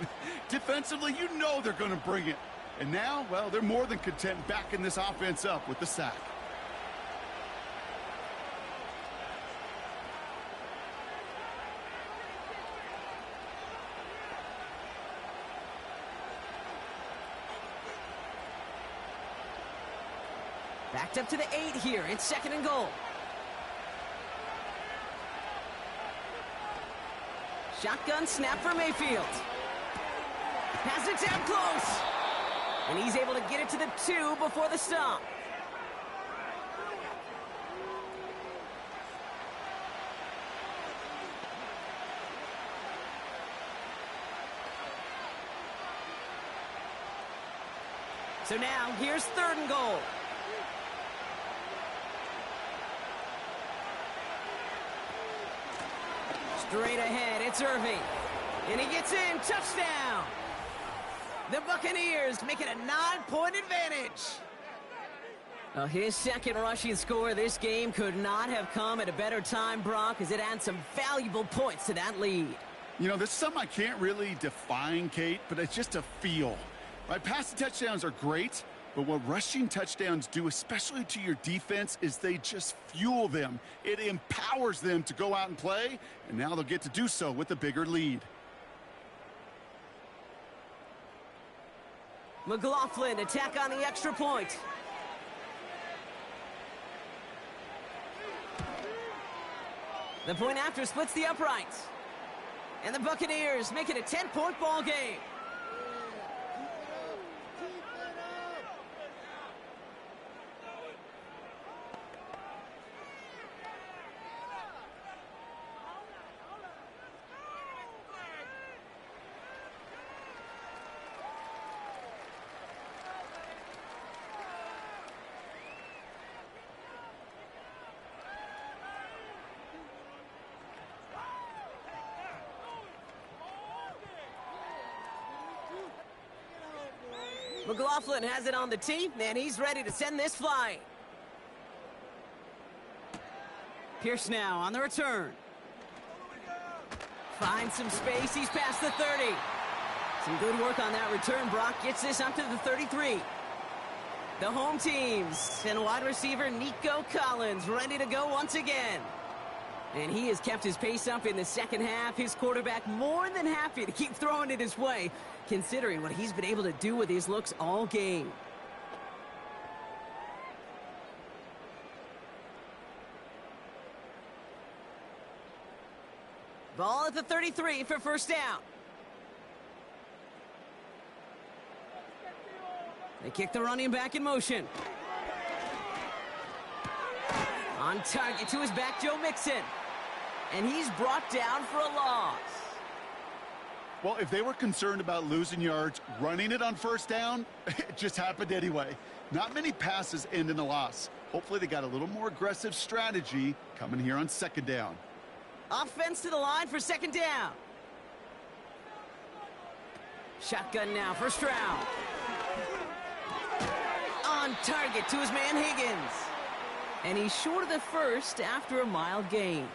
Defensively, you know they're going to bring it. And now, well, they're more than content backing this offense up with the sack. Backed up to the 8 here. It's 2nd and goal. Shotgun snap for Mayfield. Pass it down close. And he's able to get it to the 2 before the stop. So now, here's 3rd and goal. Straight ahead, it's Irving. And he gets in, touchdown! The Buccaneers make it a 9-point advantage. Well, his second rushing score of this game could not have come at a better time, Brock, as it adds some valuable points to that lead. You know, this is something I can't really define, Kate, but it's just a feel. Right? Passing touchdowns are great, but what rushing touchdowns do, especially to your defense, is they just fuel them. It empowers them to go out and play, and now they'll get to do so with a bigger lead. McLaughlin attack on the extra point. The point after splits the uprights. And the Buccaneers make it a 10-point ball game. McLaughlin has it on the tee, and he's ready to send this flying. Pierce now on the return. Finds some space, he's past the 30. Some good work on that return. Brock gets this up to the 33. The home teams and wide receiver Nico Collins ready to go once again. And he has kept his pace up in the second half. His quarterback more than happy to keep throwing it his way, considering what he's been able to do with his looks all game. Ball at the 33 for first down. They kick the running back in motion. On target to his back, Joe Mixon. And he's brought down for a loss. Well, if they were concerned about losing yards, running it on first down, it just happened anyway. Not many passes end in a loss. Hopefully they got a little more aggressive strategy coming here on second down. Offense to the line for second down. Shotgun now for Stroud. On target to his man Higgins. And he's short of the first after a mild gain.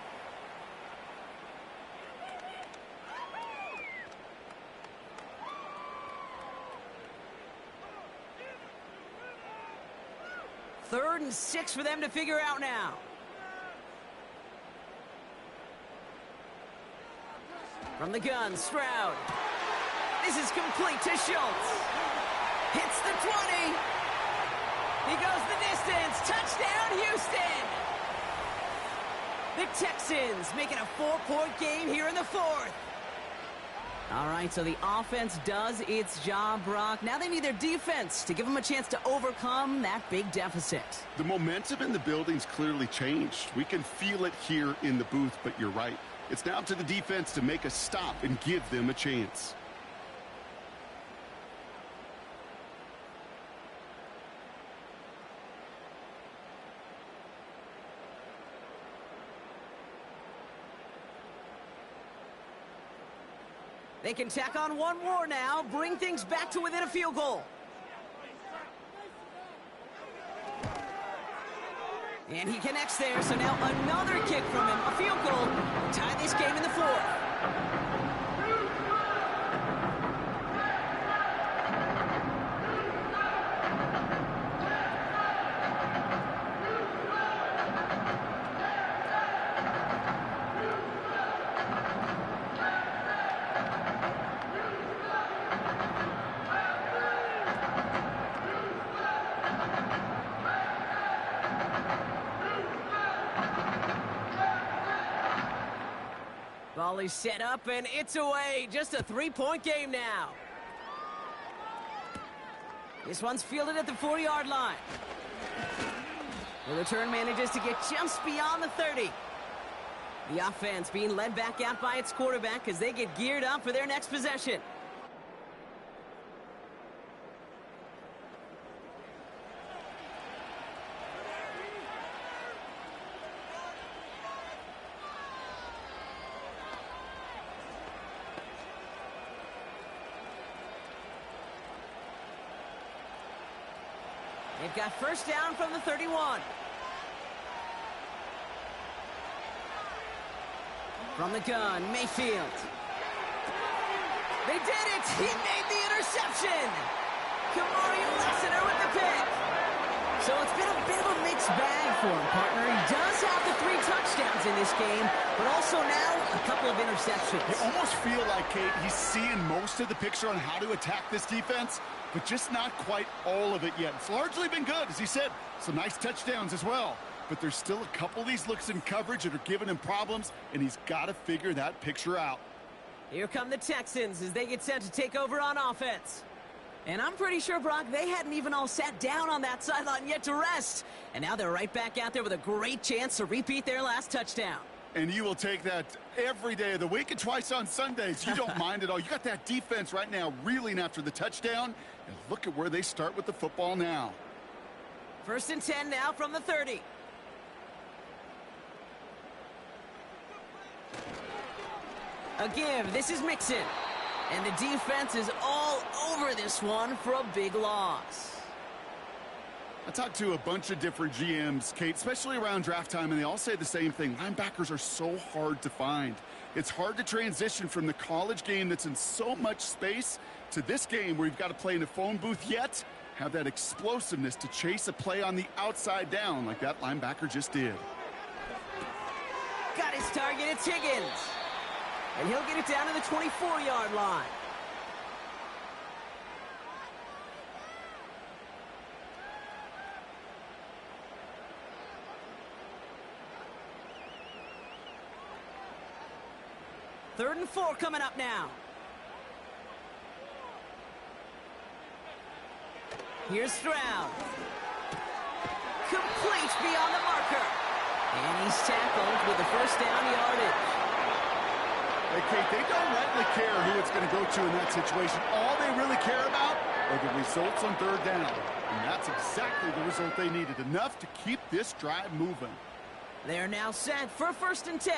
Third and 6 for them to figure out now. From the gun, Stroud. This is complete to Schultz. Hits the 20. He goes the distance. Touchdown, Houston. The Texans make it a 4-point game here in the fourth. All right, so the offense does its job, Brock. Now they need their defense to give them a chance to overcome that big deficit. The momentum in the building's clearly changed. We can feel it here in the booth, but you're right. It's now up to the defense to make a stop and give them a chance. They can tack on one more now, bring things back to within a field goal. And he connects there, so now another kick from him, a field goal, tie this game in the fourth. Ball is set up, and it's away. Just a 3-point game now. This one's fielded at the 40-yard line. The return manages to get just beyond the 30. The offense being led back out by its quarterback as they get geared up for their next possession. They've got first down from the 31. From the gun, Mayfield. They did it! He made the interception! Kamari Lassiter with the pick. So it's been a bit of a mixed bag for him, partner. He does have the 3 touchdowns in this game, but also now a couple of interceptions. You almost feel like, Kate, he's seeing most of the picture on how to attack this defense, but just not quite all of it yet. It's largely been good, as he said. Some nice touchdowns as well. But there's still a couple of these looks in coverage that are giving him problems, and he's got to figure that picture out. Here come the Texans as they get set to take over on offense. And I'm pretty sure, Brock, they hadn't even all sat down on that sideline yet to rest. And now they're right back out there with a great chance to repeat their last touchdown. And you will take that every day of the week and twice on Sundays. You don't mind at all. You got that defense right now reeling after the touchdown. And look at where they start with the football now. First and 10 now from the 30. A give. This is Mixon. And the defense is all over this one for a big loss. I talked to a bunch of different GMs, Kate, especially around draft time, and they all say the same thing. Linebackers are so hard to find. It's hard to transition from the college game that's in so much space to this game where you've got to play in a phone booth, yet have that explosiveness to chase a play on the outside down like that linebacker just did. Got his target. It's Higgins. And he'll get it down to the 24-yard line. Third and 4 coming up now. Here's Stroud. Complete beyond the marker. And he's tackled with the first down yardage. Hey, Kate, they don't rightly care who it's going to go to in that situation. All they really care about are the results on third down. And that's exactly the result they needed. Enough to keep this drive moving. They're now set for first and 10.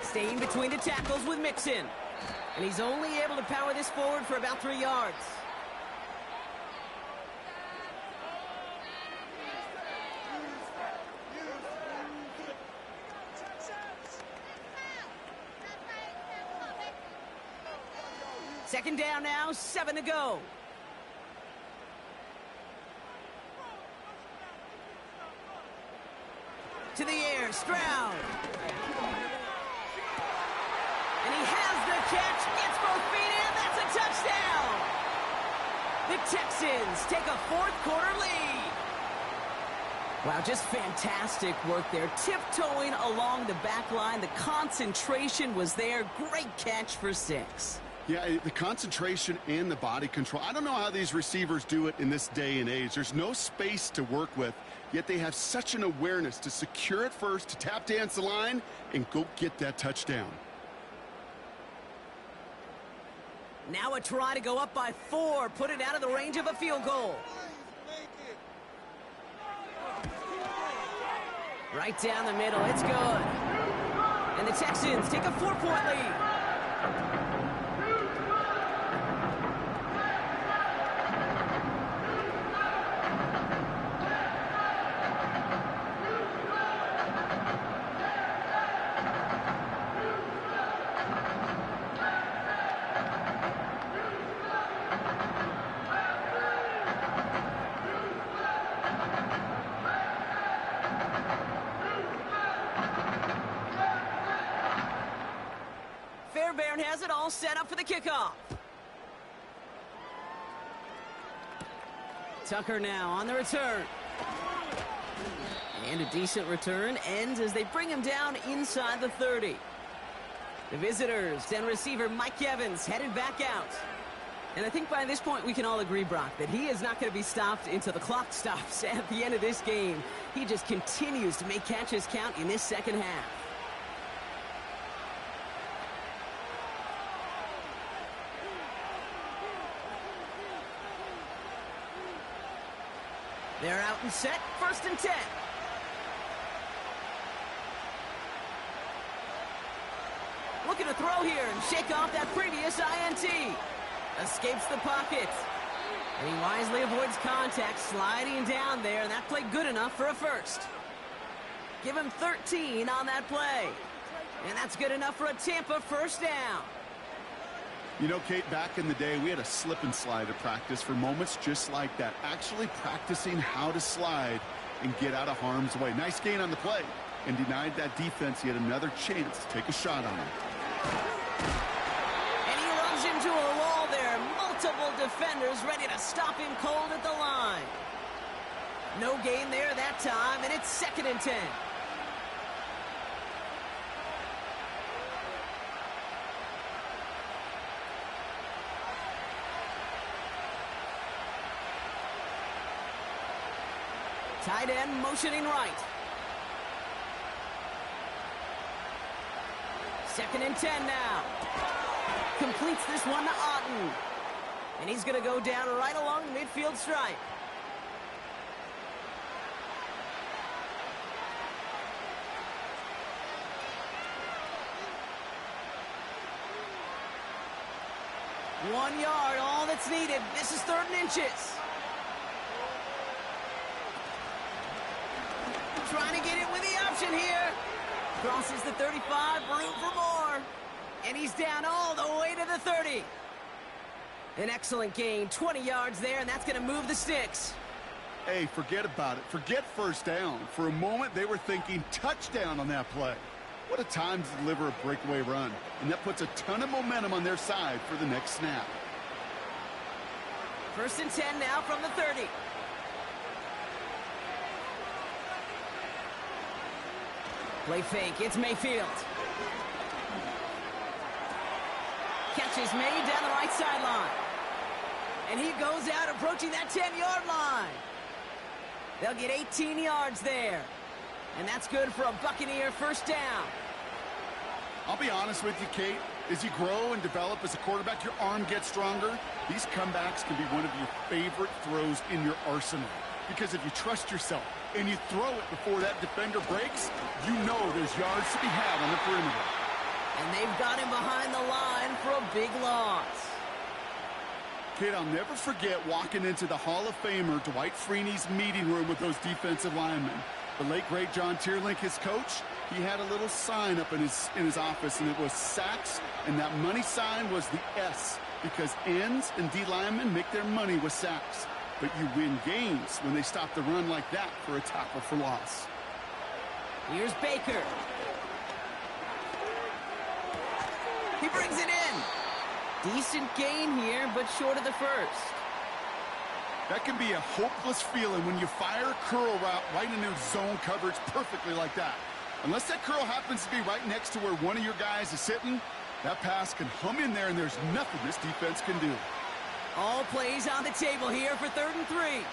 Staying between the tackles with Mixon. And he's only able to power this forward for about 3 yards. Second down now, 7 to go. To the air, Stroud. And he has the catch, gets both feet in, that's a touchdown! The Texans take a fourth-quarter lead. Wow, just fantastic work there. Tiptoeing along the back line, the concentration was there. Great catch for 6. Yeah, the concentration and the body control. I don't know how these receivers do it in this day and age. There's no space to work with, yet they have such an awareness to secure it first, to tap dance the line, and go get that touchdown. Now a try to go up by 4, put it out of the range of a field goal. Right down the middle, it's good. And the Texans take a 4-point lead. Fairbairn has it all set up for the kickoff. Tucker now on the return. And a decent return ends as they bring him down inside the 30. The visitors and receiver Mike Evans headed back out. And I think by this point we can all agree, Brock, that he is not going to be stopped until the clock stops at the end of this game. He just continues to make catches count in this second half. They're out and set, first and 10. Looking to throw here and shake off that previous INT. Escapes the pocket. And he wisely avoids contact, sliding down there, and that play good enough for a first. Give him 13 on that play. And that's good enough for a Tampa first down. You know, Kate, back in the day, we had a slip and slide at practice for moments just like that. Actually practicing how to slide and get out of harm's way. Nice gain on the play. And denied that defense yet another chance to take a shot on him. And he runs into a wall there. Multiple defenders ready to stop him cold at the line. No gain there that time, and it's 2nd and 10. Tight end motioning right. 2nd and 10 now. Completes this one to Otten. And he's going to go down right along the midfield stripe. One yard, all that's needed. This is 3rd and inches. Trying to get it with the option here. Crosses the 35, room for more. And he's down all the way to the 30. An excellent gain, 20 yards there, and that's going to move the sticks. Hey, forget about it. Forget first down. For a moment, they were thinking touchdown on that play. What a time to deliver a breakaway run. And that puts a ton of momentum on their side for the next snap. 1st and 10 now from the 30. Play fake, it's Mayfield. Catch is made down the right sideline. And he goes out approaching that 10-yard line. They'll get 18 yards there. And that's good for a Buccaneer first down. I'll be honest with you, Kate. As you grow and develop as a quarterback, your arm gets stronger. These comebacks can be one of your favorite throws in your arsenal. Because if you trust yourself and you throw it before that defender breaks, you know there's yards to be had on the perimeter. And they've got him behind the line for a big loss. Kid, I'll never forget walking into the Hall of Famer Dwight Freeney's meeting room with those defensive linemen. The late, great John Tierlink, his coach, he had a little sign up in his office, and it was sacks, and that money sign was the S, because ends and D linemen make their money with sacks. But you win games when they stop the run like that for a tackle for loss. Here's Baker. He brings it in. Decent gain here, but short of the first. That can be a hopeless feeling when you fire a curl route right into zone coverage perfectly like that. Unless that curl happens to be right next to where one of your guys is sitting, that pass can hum in there, and there's nothing this defense can do. All plays on the table here for 3rd and 3.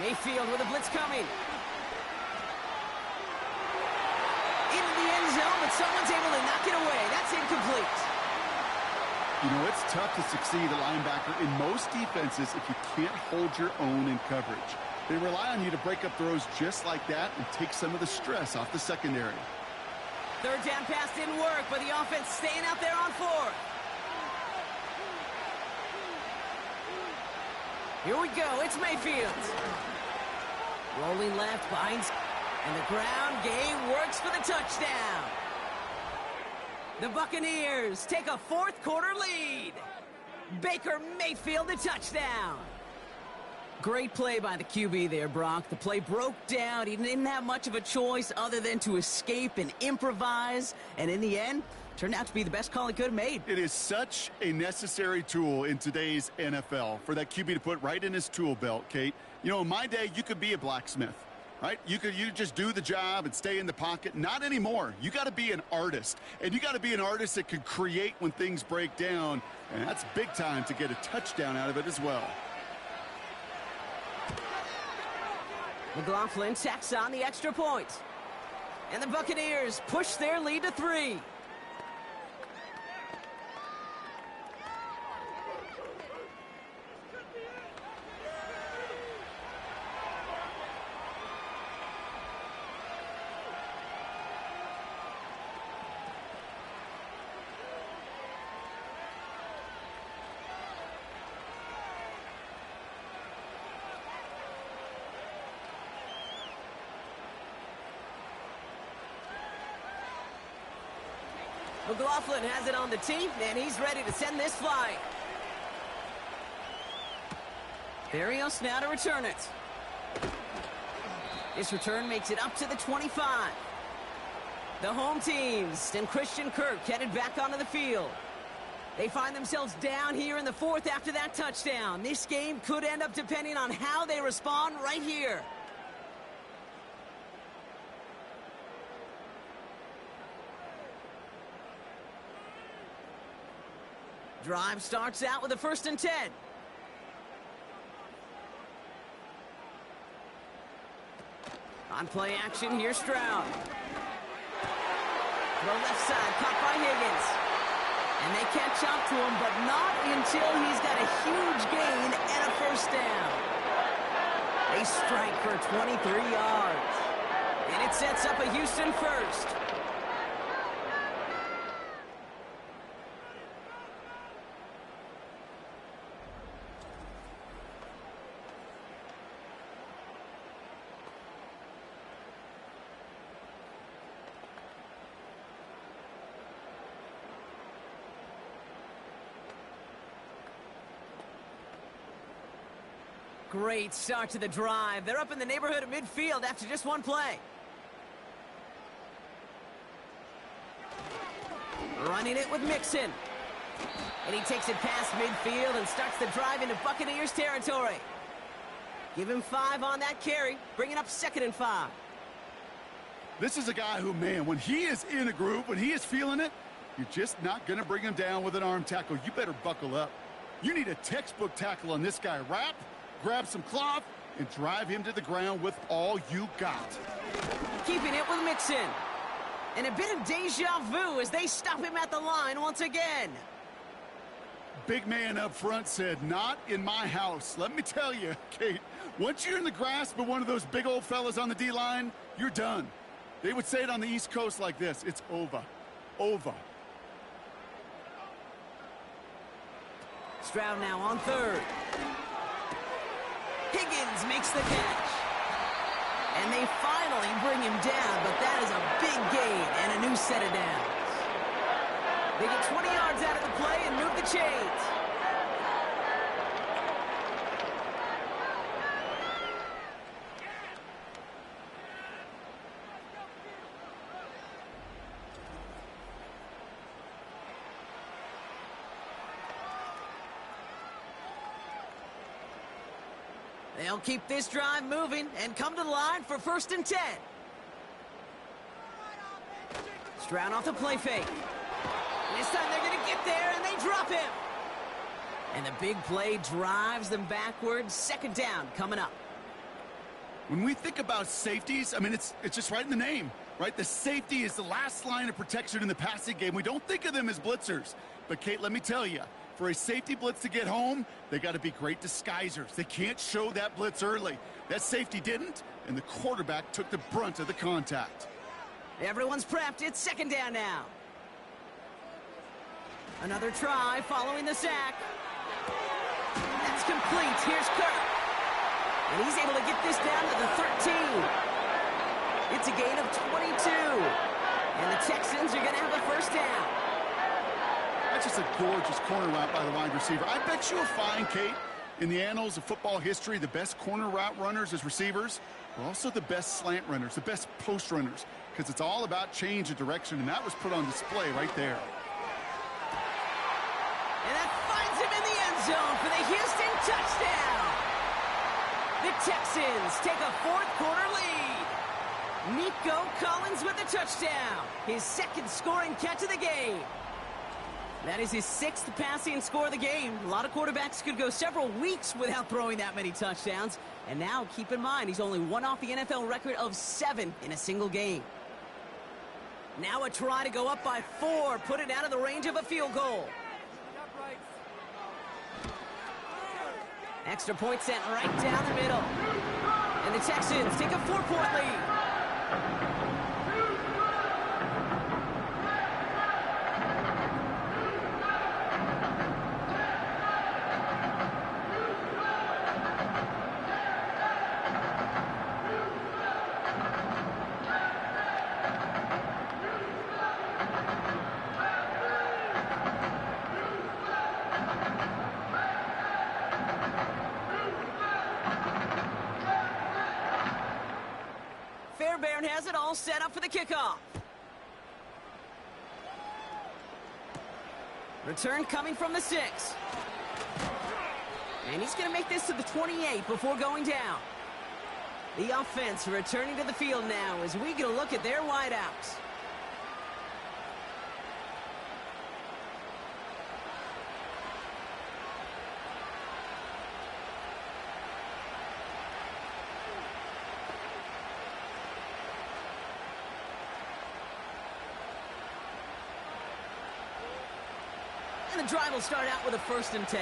Mayfield with a blitz coming. Into the end zone, but someone's able to knock it away. That's incomplete. You know, it's tough to succeed a linebacker in most defenses if you can't hold your own in coverage. They rely on you to break up throws just like that and take some of the stress off the secondary. 3rd down pass didn't work, but the offense staying out there on 4th. Here we go, it's Mayfield. Rolling left, behind, and the ground game works for the touchdown. The Buccaneers take a 4th quarter lead. Baker Mayfield, the touchdown. Great play by the QB there, Brock. The play broke down. He didn't have much of a choice other than to escape and improvise. And in the end, turned out to be the best call he could have made. It is such a necessary tool in today's NFL for that QB to put right in his tool belt, Kate. You know, in my day, you could be a blacksmith, right? You just do the job and stay in the pocket. Not anymore. You got to be an artist. And you got to be an artist that can create when things break down. And that's big time to get a touchdown out of it as well. McLaughlin tacks on the extra point. And the Buccaneers push their lead to 3. McLaughlin has it on the tee, and he's ready to send this flight. Barrios now to return it. This return makes it up to the 25. The home teams and Christian Kirk headed back onto the field. They find themselves down here in the fourth after that touchdown. This game could end up depending on how they respond right here. Drive starts out with a 1st and 10. On play action, here's Stroud. Throw left side, caught by Higgins. And they catch up to him, but not until he's got a huge gain and a 1st down. They strike for 23 yards. And it sets up a Houston 1st. Great start to the drive. They're up in the neighborhood of midfield after just one play. Running it with Mixon. And he takes it past midfield and starts the drive into Buccaneers territory. Give him 5 on that carry, bringing up 2nd and 5. This is a guy who, man, when he is in a groove, when he is feeling it, you're just not going to bring him down with an arm tackle. You better buckle up. You need a textbook tackle on this guy. Wrap, grab some cloth, and drive him to the ground with all you got. Keeping it with Mixon. And a bit of deja vu as they stop him at the line once again. Big man up front said, not in my house. Let me tell you, Kate, once you're in the grasp of one of those big old fellas on the D-line, you're done. They would say it on the East Coast like this: it's over. Over. Stroud now on 3rd. Higgins makes the catch. And they finally bring him down, but that is a big gain and a new set of downs. They get 20 yards out of the play and move the chains. They'll keep this drive moving and come to the line for 1st and 10. Stroud off the play fake. This time they're going to get there, and they drop him. And the big play drives them backwards. 2nd down coming up. When we think about safeties, I mean, it's just right in the name, right? The safety is the last line of protection in the passing game. We don't think of them as blitzers. But, Kate, let me tell you, for a safety blitz to get home, they got to be great disguisers. They can't show that blitz early. That safety didn't, and the quarterback took the brunt of the contact. Everyone's prepped. It's 2nd down now. Another try following the sack. That's complete. Here's Kirk. And he's able to get this down to the 13. It's a gain of 22. And the Texans are going to have a 1st down. That's just a gorgeous corner route by the wide receiver. I bet you'll find, Kate, in the annals of football history, the best corner route runners as receivers are also the best slant runners, the best post runners, because it's all about change of direction, and that was put on display right there. And that finds him in the end zone for the Houston touchdown. The Texans take a 4th quarter lead. Nico Collins with the touchdown. His 2nd scoring catch of the game. That is his 6th passing score of the game. A lot of quarterbacks could go several weeks without throwing that many touchdowns. And now, keep in mind, he's only one off the NFL record of 7 in a single game. Now a try to go up by 4, put it out of the range of a field goal. Extra point sent right down the middle. And the Texans take a 4-point lead. all set up for the kickoff. Return coming from the 6. And he's going to make this to the 28 before going down. The offense returning to the field now as we get a look at their wideouts. And the drive will start out with a 1st and 10.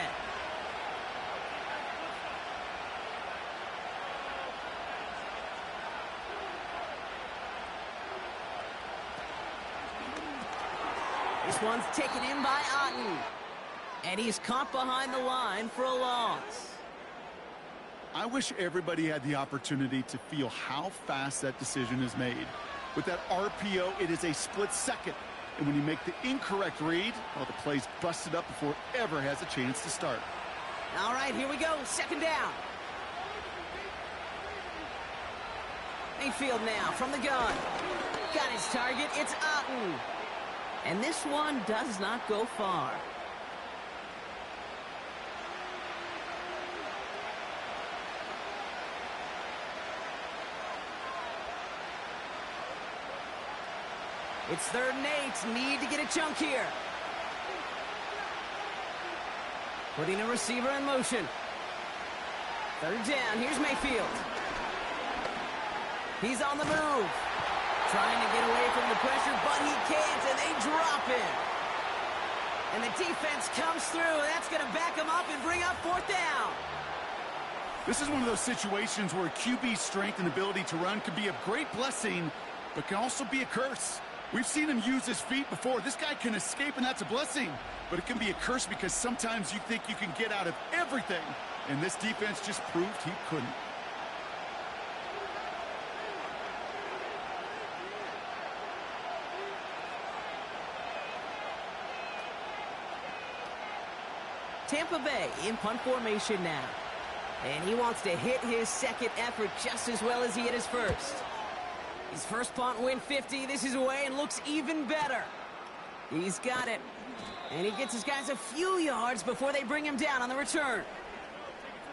This one's taken in by Otten. And he's caught behind the line for a loss. I wish everybody had the opportunity to feel how fast that decision is made. With that RPO, it is a split second. And when you make the incorrect read, well, the play's busted up before it ever has a chance to start. All right, here we go. 2nd down. Mayfield now from the gun. Got his target. It's Otten. And this one does not go far. It's 3rd and 8. Need to get a chunk here. Putting a receiver in motion. 3rd down. Here's Mayfield. He's on the move. Trying to get away from the pressure, but he can't, and they drop him. And the defense comes through. That's going to back him up and bring up 4th down. This is one of those situations where QB's strength and ability to run can be a great blessing, but can also be a curse. We've seen him use his feet before. This guy can escape, and that's a blessing. But it can be a curse because sometimes you think you can get out of everything, and this defense just proved he couldn't. Tampa Bay in punt formation now. And he wants to hit his 2nd effort just as well as he hit his 1st. His 1st punt win 50. This is away and looks even better. He's got it. And he gets his guys a few yards before they bring him down on the return.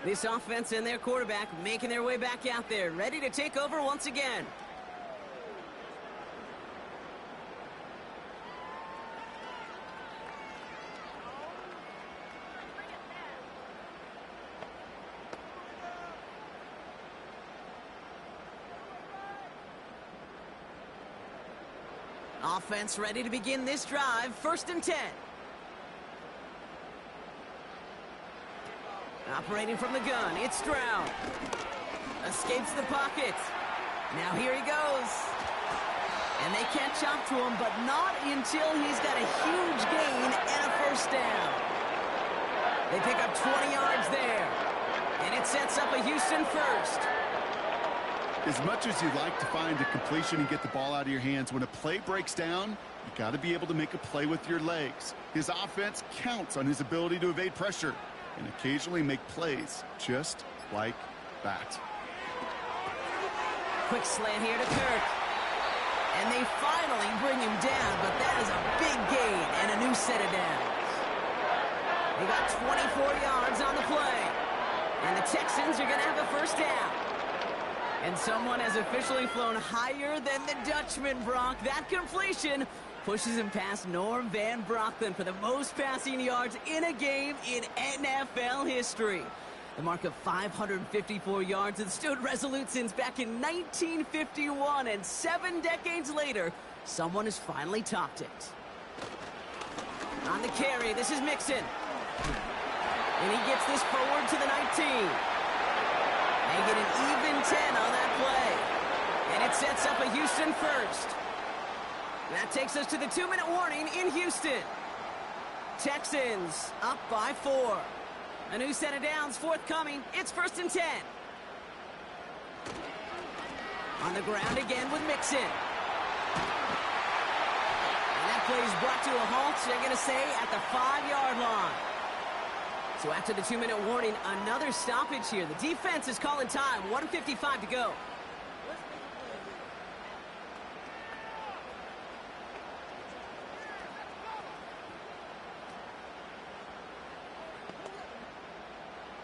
This offense and their quarterback making their way back out there, ready to take over once again. Offense ready to begin this drive. 1st and 10. Operating from the gun, it's Stroud. Escapes the pocket. Now here he goes. And they catch up to him, but not until he's got a huge gain and a 1st down. They pick up 20 yards there. And it sets up a Houston 1st. As much as you'd like to find a completion and get the ball out of your hands, when a play breaks down, you got to be able to make a play with your legs. His offense counts on his ability to evade pressure and occasionally make plays just like that. Quick slant here to Kirk. And they finally bring him down, but that is a big gain and a new set of downs. They got 24 yards on the play. And the Texans are going to have a 1st down. And someone has officially flown higher than the Dutchman, Brock. That completion pushes him past Norm Van Brocklin for the most passing yards in a game in NFL history. The mark of 554 yards has stood resolute since back in 1951, and 7 decades later, someone has finally topped it. On the carry, this is Mixon. And he gets this forward to the 19. They get an even 10 on that play. And it sets up a Houston 1st. That takes us to the 2-minute warning in Houston. Texans up by 4. A new set of downs forthcoming. It's 1st and 10. On the ground again with Mixon. And that play is brought to a halt, they're going to say, at the 5-yard line. So after the 2-minute warning, another stoppage here. The defense is calling time. 1:55 to go.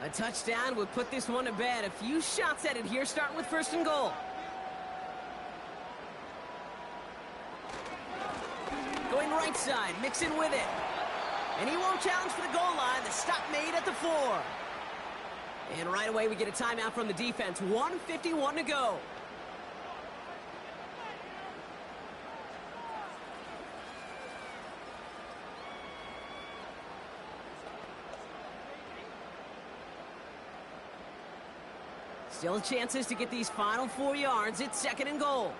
A touchdown would put this one to bed. A few shots at it here, starting with 1st and goal. Going right side, mixing with it. And he won't challenge for the goal line. The stop made at the 4. And right away we get a timeout from the defense. 1:51 to go. Still chances to get these final 4 yards. It's 2nd and goal.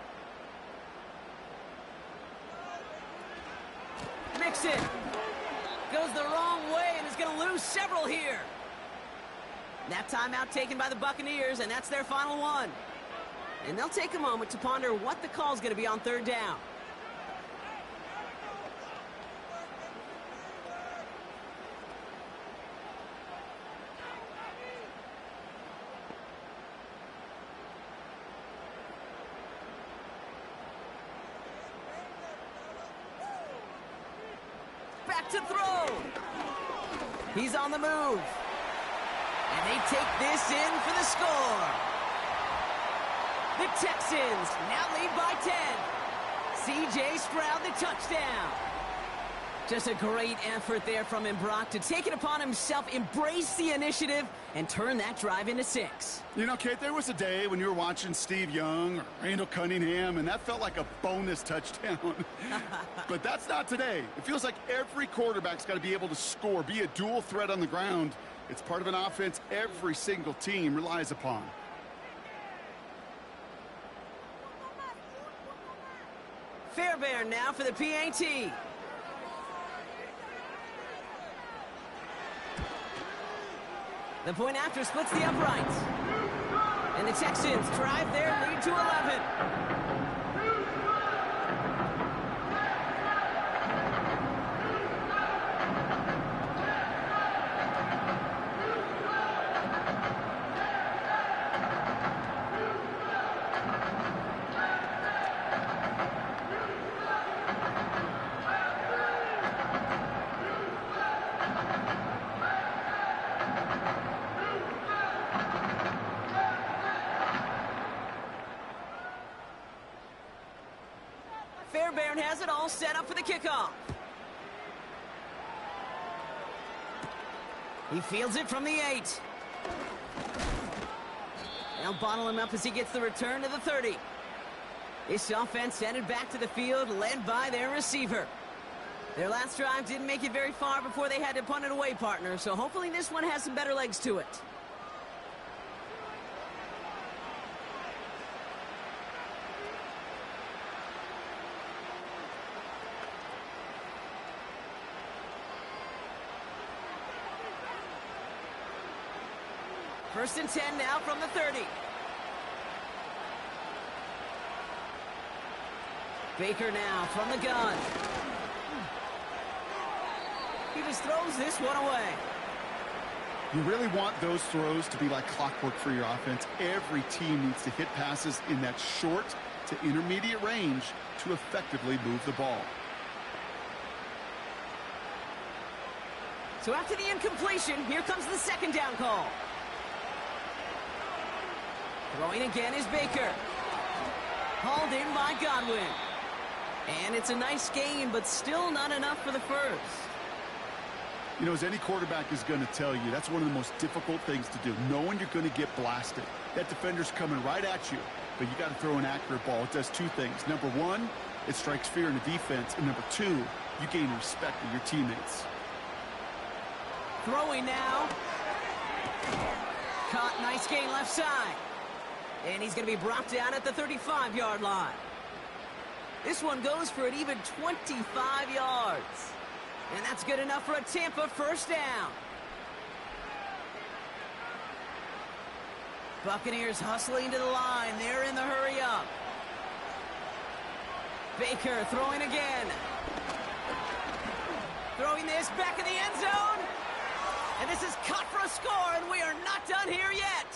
Mixon goes the wrong way and is going to lose several here. That timeout taken by the Buccaneers, and that's their final one. And they'll take a moment to ponder what the call is going to be on 3rd down. Back to throw. He's on the move. And they take this in for the score. The Texans now lead by 10. C.J. Stroud, the touchdown. Just a great effort there from him, Brock, to take it upon himself, embrace the initiative, and turn that drive into 6. You know, Kate, there was a day when you were watching Steve Young or Randall Cunningham, and that felt like a bonus touchdown. But that's not today. It feels like every quarterback's got to be able to score, be a dual threat on the ground. It's part of an offense every single team relies upon. Fairbairn now for the PAT. The point after splits the uprights. And the Texans drive their lead to 11. Fairbairn has it all set up for the kickoff. He fields it from the 8. They'll bottle him up as he gets the return to the 30. This offense headed back to the field, led by their receiver. Their last drive didn't make it very far before they had to punt it away, partner, so hopefully this one has some better legs to it. First and 10 now from the 30. Baker now from the gun. He just throws this one away. You really want those throws to be like clockwork for your offense. Every team needs to hit passes in that short to intermediate range to effectively move the ball. So after the incompletion, here comes the 2nd down call. Throwing again is Baker. Hauled in by Godwin. And it's a nice gain, but still not enough for the first. You know, as any quarterback is going to tell you, that's one of the most difficult things to do, knowing you're going to get blasted. That defender's coming right at you, but you got to throw an accurate ball. It does 2 things. Number 1, it strikes fear in the defense. And number 2, you gain respect of your teammates. Throwing now. Caught, nice gain left side. And he's going to be brought down at the 35-yard line. This one goes for an even 25 yards. And that's good enough for a Tampa first down. Buccaneers hustling to the line. They're in the hurry up. Baker throwing again. Throwing this back in the end zone. And this is cut for a score, and we are not done here yet.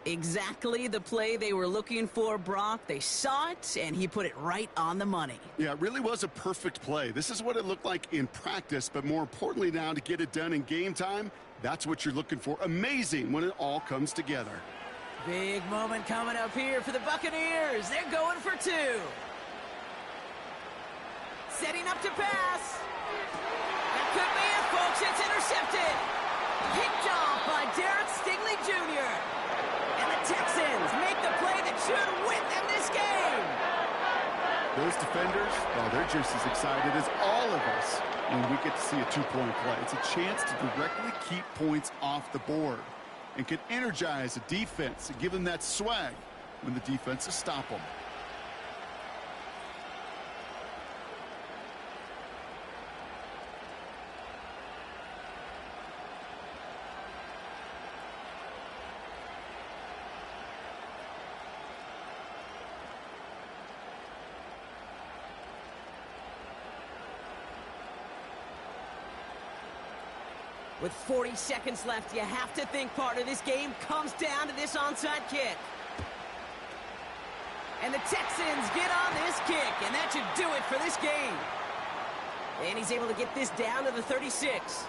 Exactly the play they were looking for, Brock. They saw it, and he put it right on the money. Yeah, it really was a perfect play. This is what it looked like in practice, but more importantly now to get it done in game time, that's what you're looking for. Amazing when it all comes together. Big moment coming up here for the Buccaneers. They're going for two. Setting up to pass. That could be it, folks. It's intercepted. Picked off by Derek Stingley Jr. And the Texans make the play that should win them this game. Those defenders, well, they're just as excited as all of us when we get to see a two-point play. It's a chance to directly keep points off the board and can energize a defense and give them that swag when the defenses stop them. With 40 seconds left, you have to think part of this game comes down to this onside kick. And the Texans get on this kick, and that should do it for this game. And he's able to get this down to the 36.